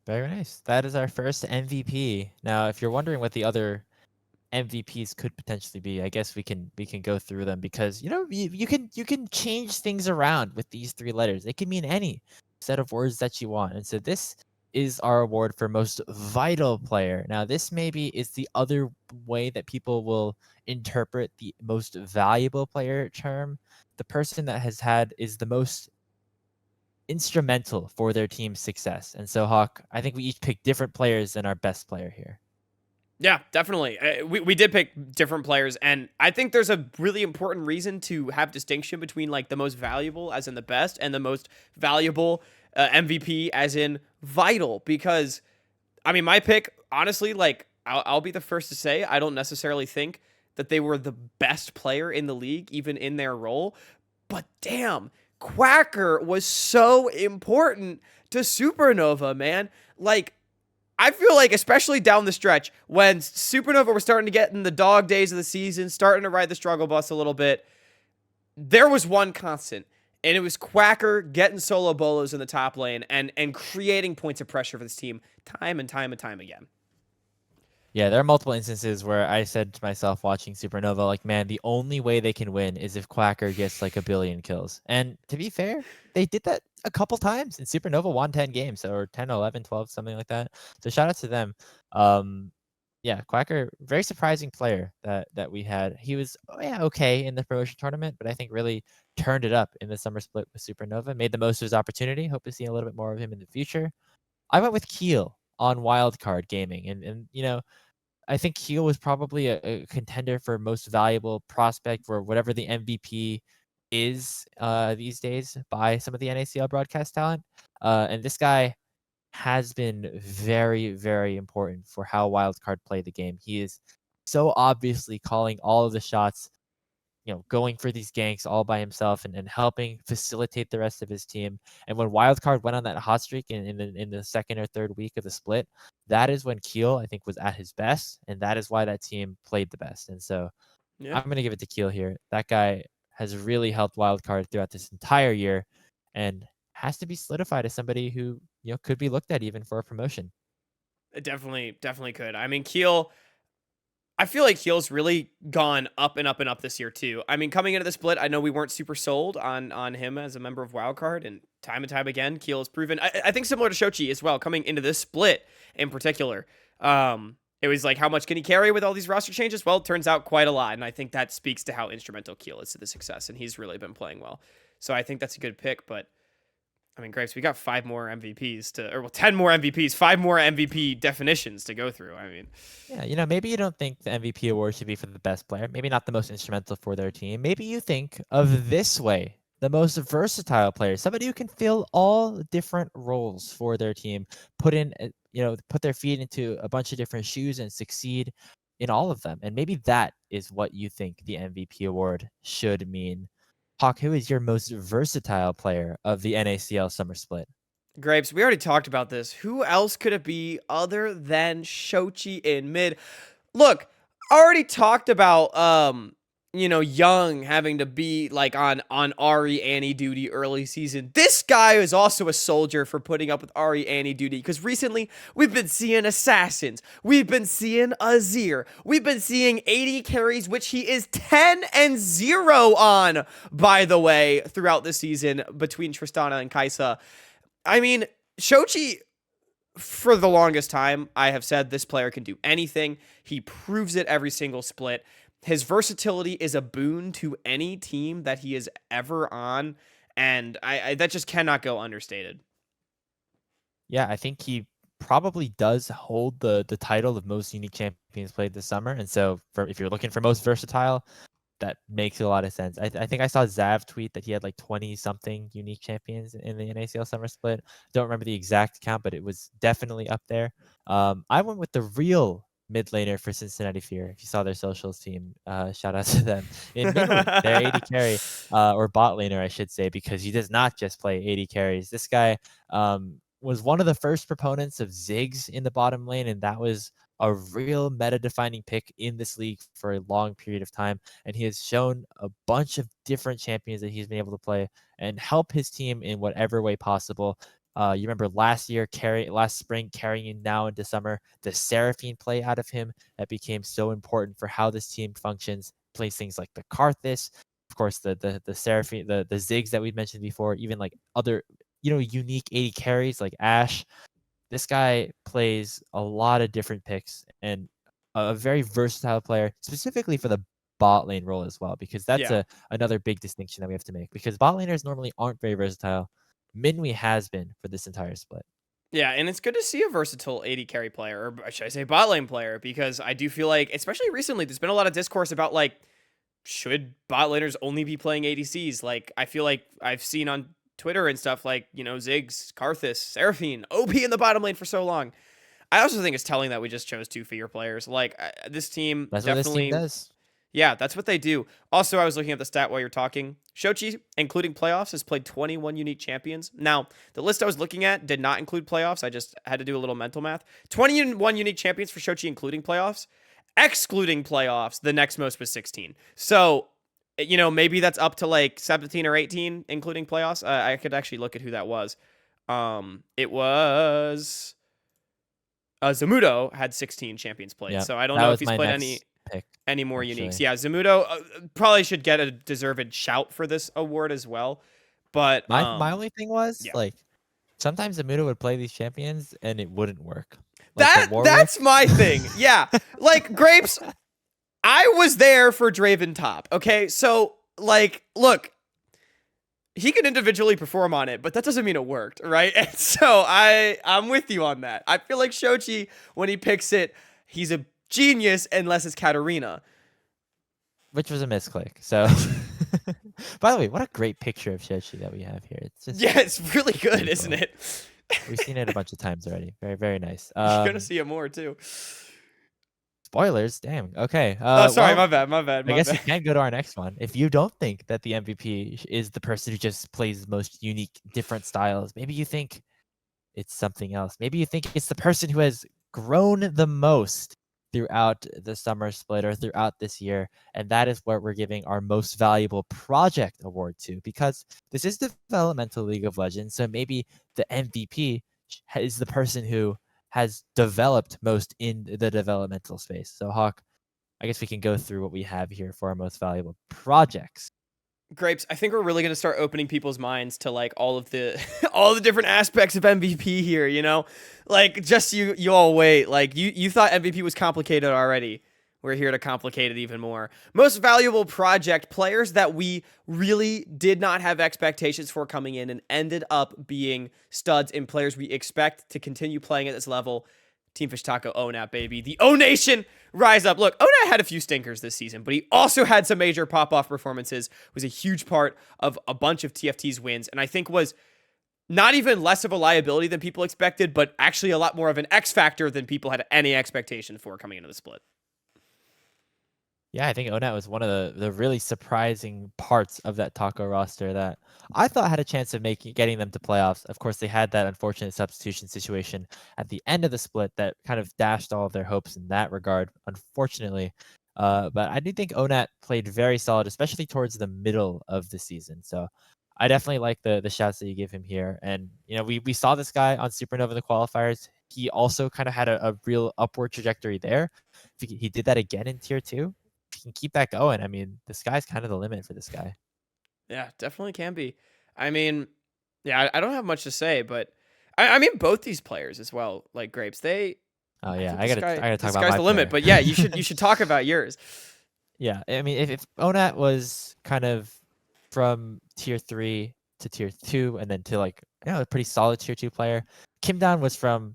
Very nice. That is our first MVP. Now, if you're wondering what the other MVPs could potentially be, I guess we can go through them because you can change things around with these three letters. It can mean any set of words that you want. And so this is our award for most vital player. Now, this maybe is the other way that people will interpret the most valuable player term. The person that is the most instrumental for their team's success. And so, Hawk, I think we each pick different players than our best player here. Yeah, definitely. We did pick different players, and I think there's a really important reason to have distinction between like the most valuable, as in the best, and the most valuable MVP, as in vital. Because I mean, my pick, honestly, like I'll be the first to say, I don't necessarily think that they were the best player in the league, even in their role. But damn, Quacker was so important to Supernova, man. Like I feel like, especially down the stretch, when Supernova were starting to get in the dog days of the season, starting to ride the struggle bus a little bit, there was one constant, and it was Quacker getting solo bolos in the top lane and creating points of pressure for this team time and time and time again. Yeah, there are multiple instances where I said to myself watching Supernova, like, man, the only way they can win is if Quacker gets like a billion kills. And to be fair, they did that a couple times, and Supernova won 10 games or 10, 11, 12, something like that. So shout out to them. Um, yeah, Quacker, very surprising player that we had. He was okay in the promotion tournament, but I think really turned it up in the summer split with Supernova, made the most of his opportunity. Hope to see a little bit more of him in the future. I went with Keel on Wildcard Gaming, and I think Keel was probably a contender for most valuable prospect for whatever the MVP is these days by some of the NACL broadcast talent. And this guy has been very, very important for how Wildcard play the game. He is so obviously calling all of the shots, going for these ganks all by himself and helping facilitate the rest of his team. And when Wildcard went on that hot streak in the second or third week of the split, that is when Keel, I think, was at his best, and that is why that team played the best. And so Yeah. I'm gonna give it to Keel here. That guy has really helped Wildcard throughout this entire year and has to be solidified as somebody who, could be looked at even for a promotion. It definitely could. I mean, Keel, I feel like Keel's really gone up and up and up this year too. I mean, coming into the split, I know we weren't super sold on him as a member of Wildcard, and time again, Keel has proven. I think similar to Shochi as well, coming into this split in particular. It was like, how much can he carry with all these roster changes? Well, it turns out quite a lot, and I think that speaks to how instrumental Keel is to the success, and he's really been playing well. So I think that's a good pick, but I mean, Graves, we got 5 more MVPs or 10 more MVPs, 5 more MVP definitions to go through. I mean, Yeah, maybe you don't think the MVP award should be for the best player, maybe not the most instrumental for their team. Maybe you think of this way, the most versatile player, somebody who can fill all different roles for their team, put their feet into a bunch of different shoes and succeed in all of them. And maybe that is what you think the MVP award should mean. Hawk, who is your most versatile player of the NACL Summer Split? Grapes, we already talked about this. Who else could it be other than Shochi in mid? Look, I already talked about Young having to be like on Ari Annie duty early season. This guy is also a soldier for putting up with Ari Annie duty because recently we've been seeing assassins. We've been seeing Azir. We've been seeing 80 carries, which he is 10-0 on, by the way, throughout the season between Tristana and Kaisa. I mean, Shochi, for the longest time, I have said this player can do anything. He proves it every single split. His versatility is a boon to any team that he is ever on, and I that just cannot go understated. Yeah, I think he probably does hold the title of most unique champions played this summer. And so if you're looking for most versatile, that makes a lot of sense. I think I saw Zav tweet that he had like 20 something unique champions in the NACL Summer Split. Don't remember the exact count, but it was definitely up there. I went with the real mid laner for Cincinnati Fear. If you saw their socials team, shout out to them. In mid lane, their AD carry, or bot laner, I should say, because he does not just play AD carries. This guy was one of the first proponents of Ziggs in the bottom lane, and that was a real meta-defining pick in this league for a long period of time. And he has shown a bunch of different champions that he's been able to play and help his team in whatever way possible. You remember last spring, carrying now into summer, the Seraphine play out of him that became so important for how this team functions. Plays things like the Karthus, of course, the Seraphine, the Ziggs that we mentioned before, even like other, unique AD carries like Ashe. This guy plays a lot of different picks and a very versatile player, specifically for the bot lane role as well, because that's Yeah. another big distinction that we have to make, because bot laners normally aren't very versatile. Minwi has been for this entire split. Yeah, and it's good to see a versatile AD carry player, or should I say bot lane player, because I do feel like, especially recently, there's been a lot of discourse about, like, should bot laners only be playing ADCs? Like, I feel like I've seen on Twitter and stuff, like, Ziggs, Karthus, Seraphine, OP in the bottom lane for so long. I also think it's telling that we just chose 2 Fear players. Like, this team That's what this definitely... team does. Yeah, that's what they do. Also, I was looking at the stat while you're talking. Shochi, including playoffs, has played 21 unique champions. Now, the list I was looking at did not include playoffs. I just had to do a little mental math. 21 unique champions for Shochi, including playoffs. Excluding playoffs, the next most was 16. So, maybe that's up to like 17 or 18, including playoffs. I could actually look at who that was. It was... Zamudo had 16 champions played. Yep, so I don't that know was if he's my played next pick, any more actually. uniques. Yeah, Zamudo probably should get a deserved shout for this award as well. But My only thing was, yeah. like, sometimes Zamudo would play these champions and it wouldn't work. Like That's my thing. Yeah. Like, Grapes, I was there for Draven top. Okay, so, like, look, he can individually perform on it, but that doesn't mean it worked, right? And so I'm with you on that. I feel like Shochi, when he picks it, he's a genius unless it's Katarina. Which was a misclick. So, by the way, what a great picture of Shochi that we have here. It's just it's really good, beautiful. Isn't it? We've seen it a bunch of times already. Very, very nice. You're gonna see it more too. Spoilers, damn. Okay. Sorry, well, my bad. I guess we can go to our next one. If you don't think that the MVP is the person who just plays the most unique, different styles, maybe you think it's something else. Maybe you think it's the person who has grown the most throughout the summer split or throughout this year, and that is what we're giving our most valuable project award to, because this is the developmental League of Legends. So maybe the MVP is the person who has developed most in the developmental space. So Hawk, I guess we can go through what we have here for our most valuable projects. Grapes, I think we're really gonna start opening people's minds to like all of the all the different aspects of MVP here, Like, just you all wait. Like, you thought MVP was complicated already. We're here to complicate it even more. Most valuable project, players that we really did not have expectations for coming in and ended up being studs in players we expect to continue playing at this level. Team Fish Taco, ONAP, baby. The O Nation rise up. Look, ONAP had a few stinkers this season, but he also had some major pop-off performances, was a huge part of a bunch of TFT's wins, and I think was not even less of a liability than people expected, but actually a lot more of an X factor than people had any expectation for coming into the split. Yeah, I think ONAT was one of the really surprising parts of that Taco roster that I thought had a chance of getting them to playoffs. Of course, they had that unfortunate substitution situation at the end of the split that kind of dashed all of their hopes in that regard, unfortunately. But I do think ONAT played very solid, especially towards the middle of the season. So I definitely like the shouts that you give him here. And, we saw this guy on Supernova in the qualifiers. He also kind of had a real upward trajectory there. He did that again in tier 2. Can keep that going. I mean, the sky's kind of the limit for this guy. Yeah, definitely can be. I mean, yeah, I don't have much to say, but I mean both these players as well, like Grapes. I gotta talk about sky's my the limit, player. but yeah, you should talk about yours. Yeah, I mean, if ONAT was kind of from tier 3 to tier 2, and then to a pretty solid tier 2 player, Kimdan was from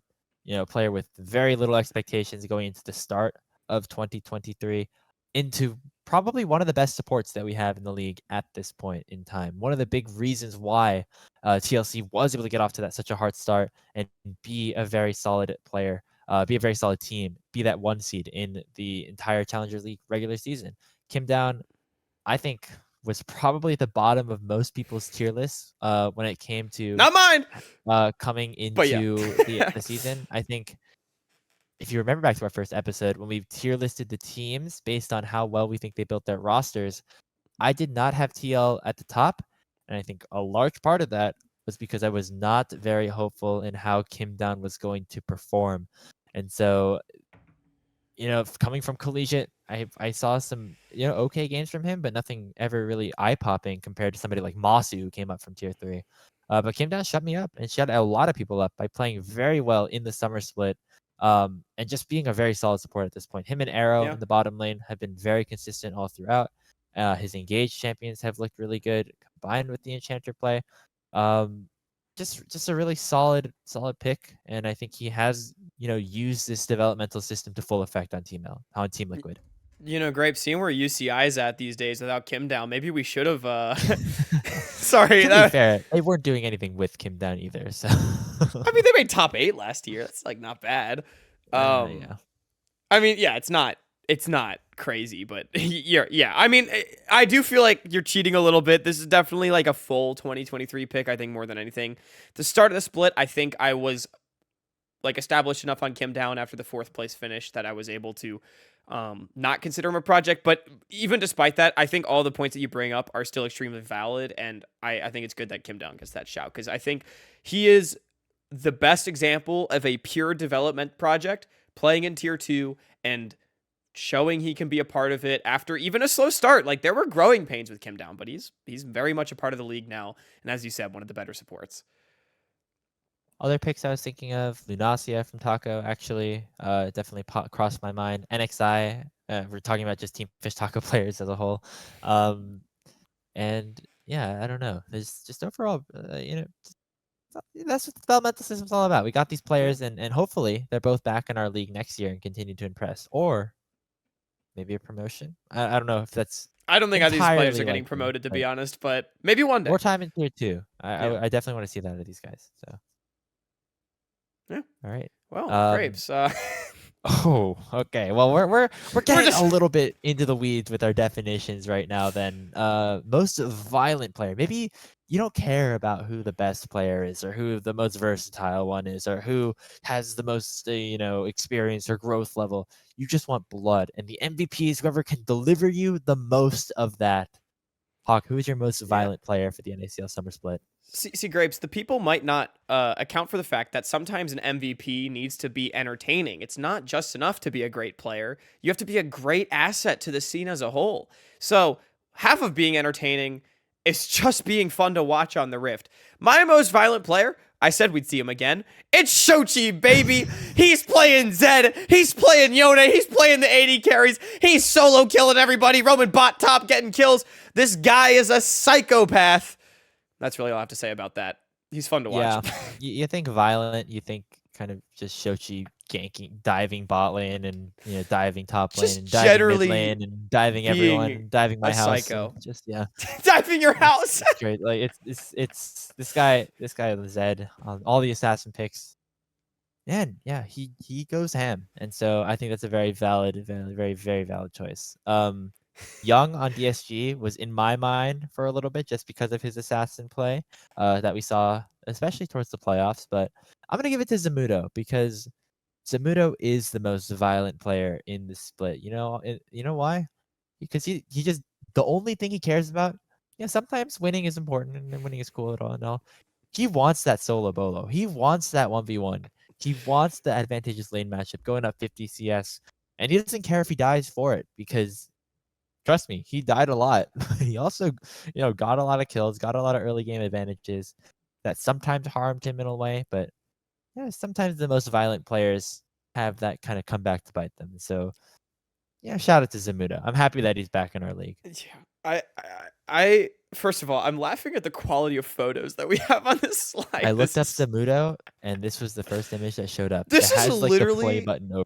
a player with very little expectations going into the start of 2023. Into probably one of the best supports that we have in the league at this point in time. One of the big reasons why TLC was able to get off to such a hard start and be a very solid player be a very solid team, be that 1 seed in the entire Challenger League regular season. Kim Down, I think, was probably at the bottom of most people's tier lists when it came to Not mine. coming But yeah. into the season. I think if you remember back to our first episode, when we tier listed the teams based on how well we think they built their rosters, I did not have TL at the top. And I think a large part of that was because I was not very hopeful in how Kim Down was going to perform. And so, coming from collegiate, I saw some, okay games from him, but nothing ever really eye-popping compared to somebody like Masu, who came up from tier 3. But Kim Down shut me up and shut a lot of people up by playing very well in the summer split, and just being a very solid support at this point. Him and Arrow Yeah. in the bottom lane have been very consistent all throughout. His engaged champions have looked really good combined with the Enchanter play. Just a really solid pick, and I think he has used this developmental system to full effect on Team Liquid. Grape, seeing where UCI is at these days without Kim Down, maybe we should have. Sorry. To be fair, they weren't doing anything with Kim Down either. So I mean, they made top 8 last year. That's like not bad. yeah. I mean, yeah, it's not crazy, but yeah. I mean, I do feel like you're cheating a little bit. This is definitely like a full 2023 pick, I think, more than anything. The start of the split, I think I was like established enough on Kim Down after the 4th place finish that I was able to not consider him a project. But even despite that, I think all the points that you bring up are still extremely valid, and I think it's good that Kim Down gets that shout, because I think he is the best example of a pure development project playing in tier 2 and showing he can be a part of it after even a slow start. Like, there were growing pains with Kim Down, but he's very much a part of the league now, and as you said, one of the better supports. Other picks I was thinking of, Lunacia from Taco, actually, definitely crossed my mind. NXI, we're talking about just Team Fish Taco players as a whole. And yeah, I don't know. There's just overall, that's what the developmental system's all about. We got these players, and hopefully they're both back in our league next year and continue to impress. Or maybe a promotion. I don't know if that's. I don't think either of these players are getting likely, promoted, to be honest, but maybe one day. More time in tier 2. Yeah. I definitely want to see that out of these guys. So. Yeah. All right. Well, Grapes. Oh, okay. Well, we're getting a little bit into the weeds with our definitions right now. Then, most violent player. Maybe you don't care about who the best player is, or who the most versatile one is, or who has the most, experience or growth level. You just want blood, and the MVP is whoever can deliver you the most of that. Hawk, who is your most violent player for the NACL Summer Split? See, Grapes, the people might not account for the fact that sometimes an MVP needs to be entertaining. It's not just enough to be a great player. You have to be a great asset to the scene as a whole. So half of being entertaining is just being fun to watch on the Rift. My most violent player, I said we'd see him again. It's Shochi, baby. He's playing Zed. He's playing Yone. He's playing the 80 carries. He's solo killing everybody. Roaming bot top, getting kills. This guy is a psychopath. That's really all I have to say about that. He's fun to watch. Yeah, you think violent, you think kind of just Shochi ganking, diving bot lane, and diving top lane, and diving mid lane, and diving everyone, and diving my house. Psycho. Just yeah, diving your house. It's great. Like it's this guy Zed on all the assassin picks. Man, yeah, he goes ham, and so I think that's a very valid, very very valid choice. Young on DSG was in my mind for a little bit just because of his assassin play that we saw, especially towards the playoffs. But I'm going to give it to Zamudo, because Zamudo is the most violent player in the split. You know why? Because he just, the only thing he cares about, sometimes winning is important and winning is cool and all. He wants that solo bolo. He wants that 1v1. He wants the advantageous lane matchup going up 50 CS. And he doesn't care if he dies for it, because trust me, he died a lot. He also, got a lot of kills, got a lot of early game advantages that sometimes harmed him in a way. But yeah, sometimes the most violent players have that kind of come back to bite them. So yeah, shout out to Zamuda. I'm happy that he's back in our league. Yeah, I first of all, I'm laughing at the quality of photos that we have on this slide. I looked up Zamudo, and this was the first image that showed up. This it has is like literally the play button over.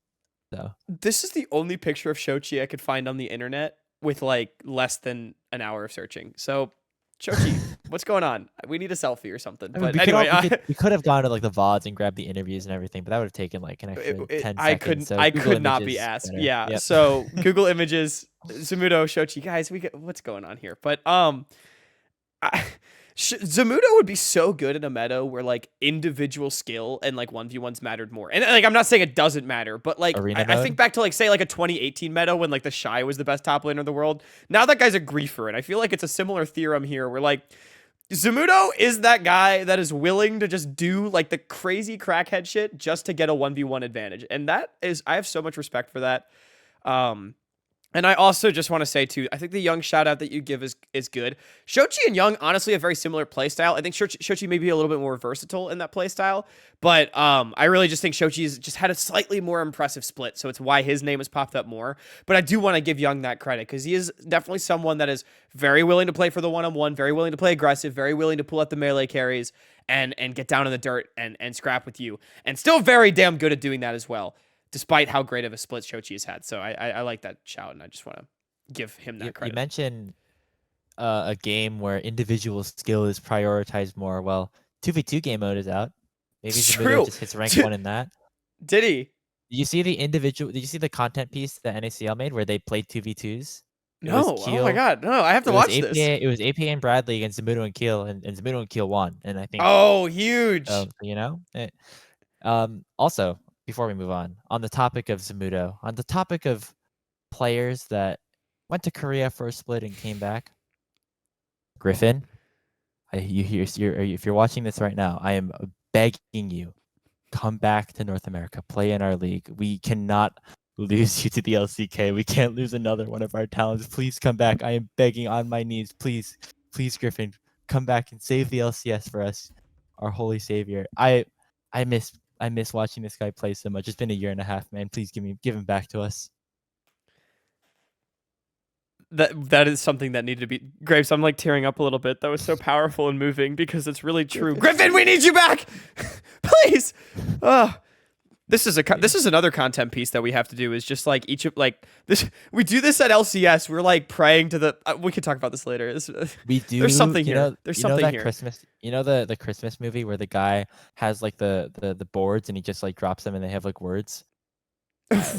So this is the only picture of Shochi I could find on the internet with like less than an hour of searching. So Chochi, what's going on? We need a selfie or something. I mean, But anyway, we could have gone to like the VODs and grabbed the interviews and everything, but that would have taken like an extra 10 I seconds. couldn't. So I Google could not be Images asked. better. Yeah. Yep. So Google Images, Zamudo, Shochi, guys, what's going on here? But I, Zamudo would be so good in a meta where like individual skill and like 1v1s mattered more. And like I'm not saying it doesn't matter, but like Arena I mode? think back to like say like a 2018 meta when like the Shy was the best top laner in the world. Now that guy's a griefer, and I feel like it's a similar theorem here where like Zamudo is that guy that is willing to just do like the crazy crackhead shit just to get a 1v1 advantage. And that is, I have so much respect for that. And I also just want to say too, I think the Young shout out that you give is good. Shochi and Young honestly have very similar playstyle. I think Shochi may be a little bit more versatile in that playstyle, but I really just think Shochi's just had a slightly more impressive split, so it's why his name has popped up more. But I do want to give Young that credit because he is definitely someone that is very willing to play for the one-on-one, very willing to play aggressive, very willing to pull out the melee carries and get down in the dirt and scrap with you, and still very damn good at doing that as well, despite how great of a split Shochi has had. So I like that shout, and I just want to give him that credit. You mentioned a game where individual skill is prioritized more. Well, 2v2 game mode is out. Maybe Zamudo just hits rank 1 in that. Did he? Did you see the content piece that NACL made where they played 2v2s? No. Oh my god. No, I have to watch this. It was APA and Bradley against Zamudo and Keel, and Zamudo and Keel won. And I think huge. You know? Also, before we move on the topic of Zamudo, on the topic of players that went to Korea for a split and came back, Griffin, if you're watching this right now, I am begging you, come back to North America, play in our league. We cannot lose you to the LCK. We can't lose another one of our talents. Please come back. I am begging on my knees. Please, Griffin, come back and save the LCS for us, our holy savior. I miss watching this guy play so much. It's been a year and a half, man. Please give him back to us. That is something that needed to be Graves. I'm like tearing up a little bit. That was so powerful and moving because it's really true. Griffin, we need you back, please. This is another content piece that we have to do. Is just like each of like this. We do this at LCS. We're like praying to the. We could talk about this later. We do. There's something here. There's something here. Christmas. You know the Christmas movie where the guy has like the boards and he just like drops them and they have like words.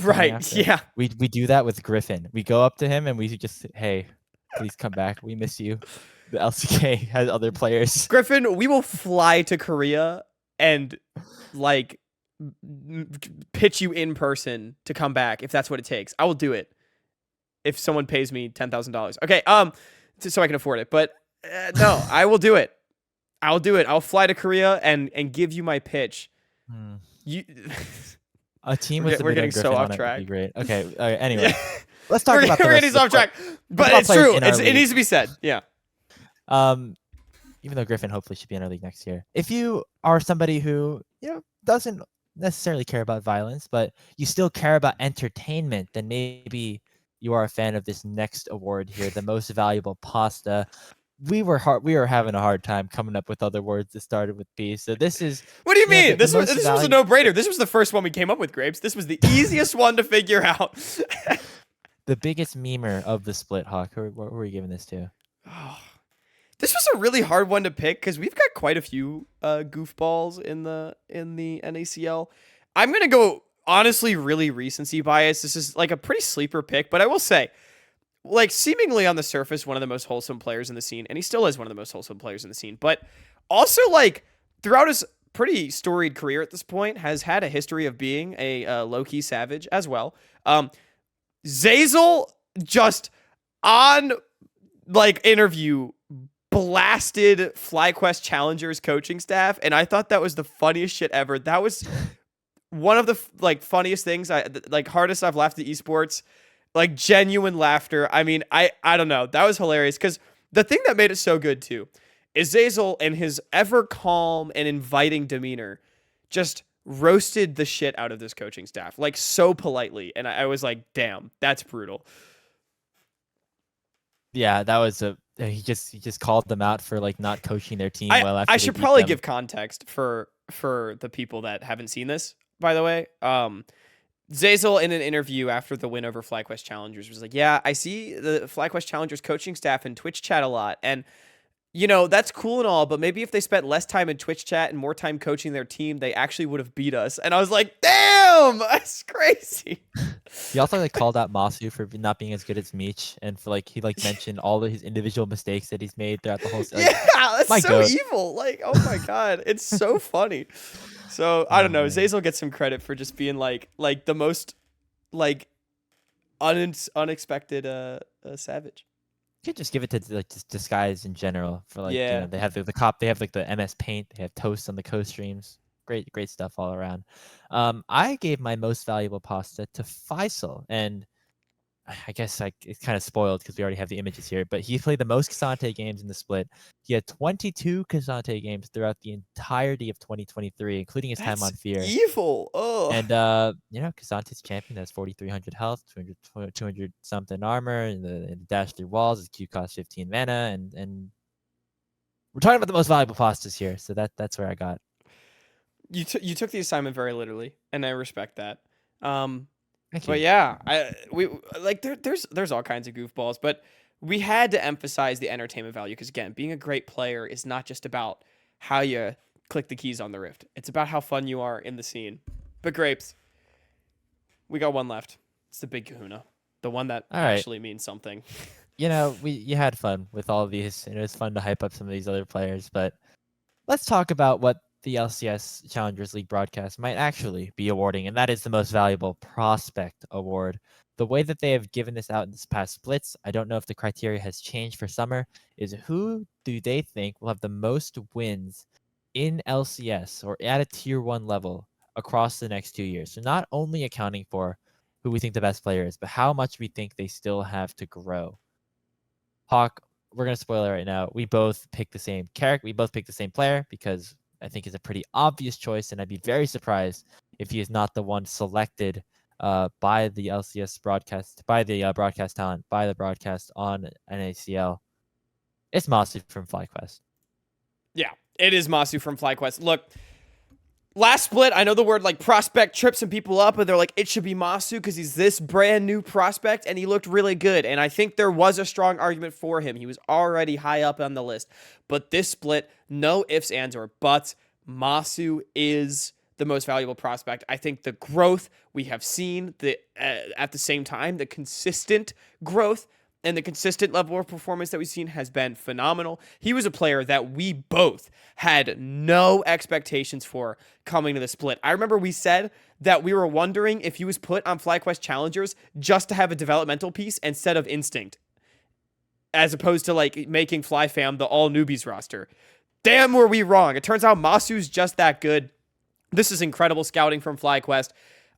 Right. Yeah. We do that with Griffin. We go up to him and we just, hey, please come back. We miss you. The LCK has other players. Griffin, we will fly to Korea and like pitch you in person to come back if that's what it takes. I will do it if someone pays me $10,000. Okay. So I can afford it. But no, I will do it. I'll do it. I'll fly to Korea and give you my pitch. You. A team with we're getting so off track. Would be great. Okay. Anyway, let's talk about. We're getting off track, but it's true. It needs to be said. Yeah. Even though Griffin hopefully should be in our league next year, if you are somebody who doesn't necessarily care about violence, but you still care about entertainment, then maybe you are a fan of this next award here, the most valuable pasta. We were having a hard time coming up with other words that started with P. So this is. What do you mean? This was a no-brainer. This was the first one we came up with, Grapes. This was the easiest one to figure out. The biggest memer of the split, Hawk. What were you giving this to? This was a really hard one to pick because we've got quite a few goofballs in the NACL. I'm gonna go honestly really recency bias. This is like a pretty sleeper pick, but I will say, like, seemingly on the surface, one of the most wholesome players in the scene, and he still is one of the most wholesome players in the scene, but also, like, throughout his pretty storied career at this point, has had a history of being a low-key savage as well. Zeyzal just on, like, interview blasted FlyQuest Challengers coaching staff, and I thought that was the funniest shit ever. That was one of the, like, funniest things, hardest I've laughed at esports. Like, genuine laughter. I mean, I don't know. That was hilarious because the thing that made it so good, too, is Zeyzal and his ever calm and inviting demeanor just roasted the shit out of this coaching staff, like, so politely. And I was like, damn, that's brutal. Yeah, that was he just called them out for, like, not coaching their team well after I should probably give context for the people that haven't seen this, by the way. Zeyzal, in an interview after the win over FlyQuest Challengers, was like, yeah, I see the FlyQuest Challengers coaching staff in Twitch chat a lot, and You know, that's cool and all, but maybe if they spent less time in Twitch chat and more time coaching their team, they actually would have beat us. And I was like, damn, that's crazy. He also like called out Masu for not being as good as Meech, and for like he like mentioned all of his individual mistakes that he's made throughout the whole. Yeah, Like, that's my so goat. evil. Like, oh my God, it's so funny. So I Oh don't know. man, Zazel gets some credit for just being like the most like unexpected savage. you could just give it to like just Disguise in general for like Yeah. they have the cop, they have like the MS Paint, they have Toast on the co-streams. Great stuff all around. I gave my most valuable pasta to Faisal, and I guess like it's kind of spoiled because we already have the images here, but he played the most Kasante games in the split. He had 22 Kasante games throughout the entirety of 2023, including his time That's on Fear. evil. Oh. And Kasante's champion has 4,300 health, 200 something armor, and the dash through walls. His Q costs 15 mana, and we're talking about the most valuable pastas here, so that's where I got. You took the assignment very literally, and I respect that. Thank But you. yeah, we like there's all kinds of goofballs, but we had to emphasize the entertainment value because again, being a great player is not just about how you click the keys on the rift. It's about how fun you are in the scene. But grapes, we got one left. It's the big Kahuna, the one that All right. actually means something. You had fun with all of these, and it was fun to hype up some of these other players, but let's talk about what the LCS Challengers League broadcast might actually be awarding, and that is the most valuable prospect award. The way that they have given this out in this past splits, I don't know if the criteria has changed for summer, is who do they think will have the most wins in LCS or at a tier 1 level across the next 2 years. So not only accounting for who we think the best player is, but how much we think they still have to grow. Hawk, we're gonna spoil it right now. We both picked the same character. We both picked the same player because I think it's a pretty obvious choice, and I'd be very surprised if he is not the one selected by the LCS broadcast, by the broadcast talent, by the broadcast on NACL. It's Masu from FlyQuest. Yeah, it is Masu from FlyQuest. Look, last split, I know the word like prospect trips some people up, and they're like, it should be Masu because he's this brand new prospect, and he looked really good. And I think there was a strong argument for him. He was already high up on the list. But this split, no ifs, ands, or buts. Masu is the most valuable prospect. I think the growth we have seen, at the same time, the consistent growth and the consistent level of performance that we've seen has been phenomenal. He was a player that we both had no expectations for coming to the split. I remember we said that we were wondering if he was put on FlyQuest Challengers just to have a developmental piece instead of Instinct, as opposed to like making FlyFam the all newbies roster. Damn, were we wrong. It turns out Masu's just that good. This is incredible scouting from FlyQuest.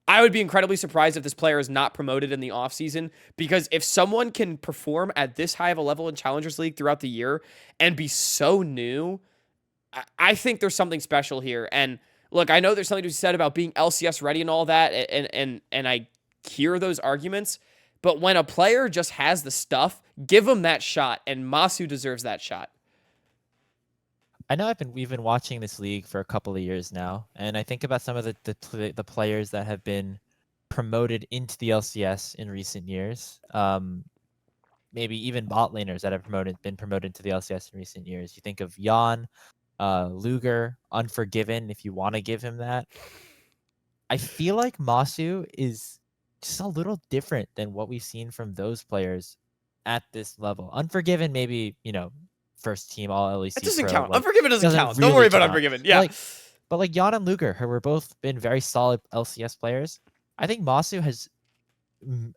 I would be incredibly surprised if this player is not promoted in the offseason, because if someone can perform at this high of a level in Challengers League throughout the year and be so new, I think there's something special here. And look, I know there's something to be said about being LCS ready and all that, and I hear those arguments, but when a player just has the stuff, give him that shot, and Masu deserves that shot. I know we've been watching this league for a couple of years now, and I think about some of the players that have been promoted into the LCS in recent years. Maybe even bot laners that have been promoted to the LCS in recent years. You think of Jan, Luger, Unforgiven, if you want to give him that. I feel like Masu is just a little different than what we've seen from those players at this level. Unforgiven, maybe, first team all It LEC doesn't pro, count. like Unforgiven doesn't count. Don't really worry about count. Unforgiven. Yeah. But like Jan and Luger, who were both been very solid LCS players, I think Masu has.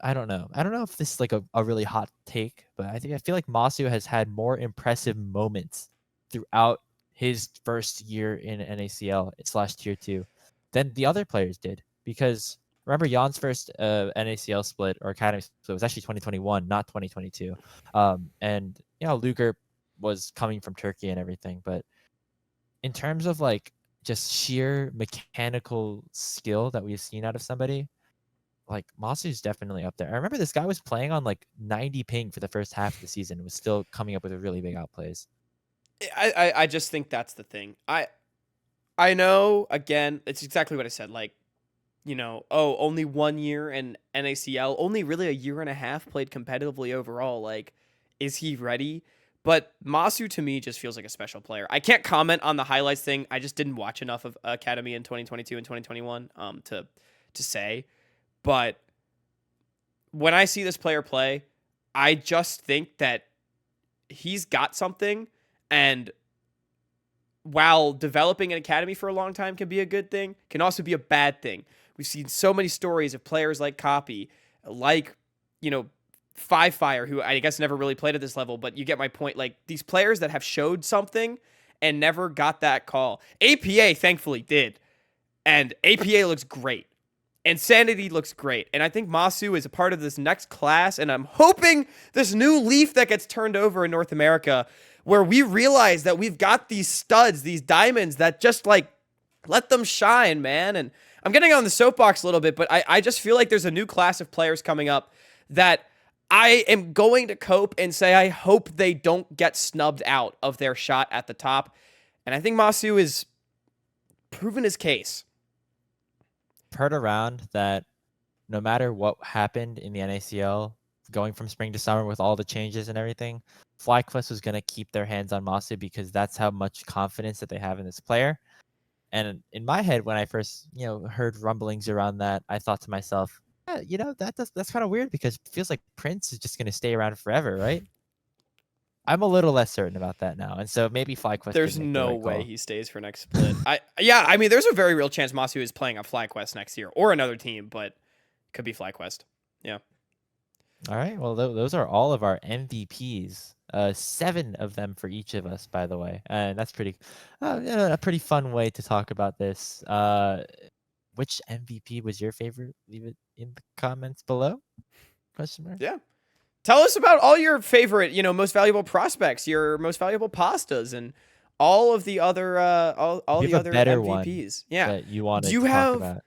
I don't know. I don't know if this is like a really hot take, but I feel like Masu has had more impressive moments throughout his first year in NACL / tier 2 than the other players did. Because remember, Jan's first NACL split or academy split was actually 2021, not 2022. And Luger was coming from Turkey and everything, but in terms of like just sheer mechanical skill that we've seen out of somebody, like Masu's definitely up there. I remember this guy was playing on like 90 ping for the first half of the season and was still coming up with really big outplays. I just think that's the thing. I know, again, it's exactly what I said. Like, only 1 year in NACL, only really a year and a half played competitively overall. Like, is he ready? But Masu to me just feels like a special player. I can't comment on the highlights thing. I just didn't watch enough of Academy in 2022 and 2021 to say. But when I see this player play, I just think that he's got something, and while developing an academy for a long time can be a good thing, can also be a bad thing. We've seen so many stories of players like Copy, like, Fire, who I guess never really played at this level, but you get my point. Like, these players that have showed something and never got that call. APA thankfully did, and APA looks great. Insanity looks great. And I think Masu is a part of this next class, and I'm hoping this new leaf that gets turned over in North America, where we realize that we've got these studs, these diamonds that just, like, let them shine, man. And I'm getting on the soapbox a little bit, but I just feel like there's a new class of players coming up that I am going to cope and say I hope they don't get snubbed out of their shot at the top. And I think Masu is proven his case. Heard around that no matter what happened in the NACL, going from spring to summer with all the changes and everything, FlyQuest was going to keep their hands on Masu because that's how much confidence that they have in this player. And in my head, when I first, heard rumblings around that, I thought to myself, that's kind of weird because it feels like Prince is just going to stay around forever, right? I'm a little less certain about that now, and so maybe FlyQuest. There's no way he stays for next split. I mean, there's a very real chance Masu is playing on FlyQuest next year or another team, but could be FlyQuest. Yeah. All right. Well, those are all of our MVPs. 7 of them for each of us, by the way, and that's a pretty fun way to talk about this. Which MVP was your favorite? Leave it in the comments below. Question mark. Yeah. Tell us about all your favorite, most valuable prospects, your most valuable pastas, and all of the other all the other MVPs. Yeah. That you want to talk about.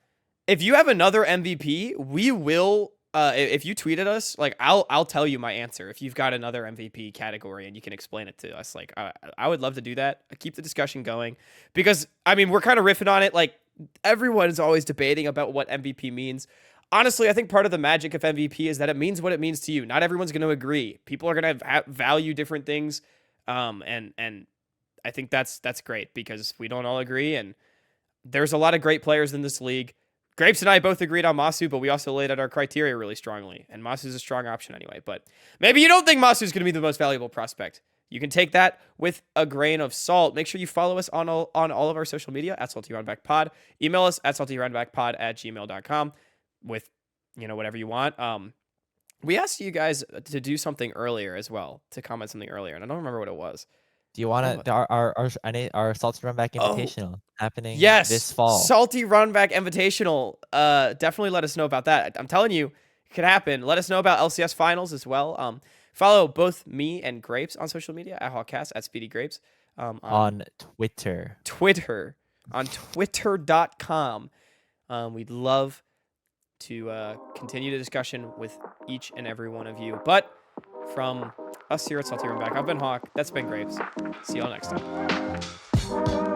If you have another MVP, we will. If you tweeted us, like I'll tell you my answer. If you've got another MVP category and you can explain it to us, like I would love to do that. Keep the discussion going because I mean we're kind of riffing on it. Like everyone is always debating about what MVP means. Honestly, I think part of the magic of MVP is that it means what it means to you. Not everyone's going to agree. People are going to value different things, and I think that's great because we don't all agree. And there's a lot of great players in this league. Grapes and I both agreed on Masu, but we also laid out our criteria really strongly. And Masu is a strong option anyway. But maybe you don't think Masu is going to be the most valuable prospect. You can take that with a grain of salt. Make sure you follow us on all of our social media at SaltyRunbackPod. Email us at saltyrunbackpod@gmail.com with whatever you want. We asked you guys to do something earlier as well, to comment something earlier, and I don't remember what it was. Do you want to our Salty Runback Invitational happening this fall? Salty Runback Invitational. Definitely let us know about that. I'm telling you, it could happen. Let us know about LCS finals as well. Follow both me and Grapes on social media at Hawkcast, at Speedy Grapes. On Twitter. On Twitter.com. We'd love to continue the discussion with each and every one of you. But from us here at Salty Runback, I've been Hawk. That's been Grapes. See y'all next time.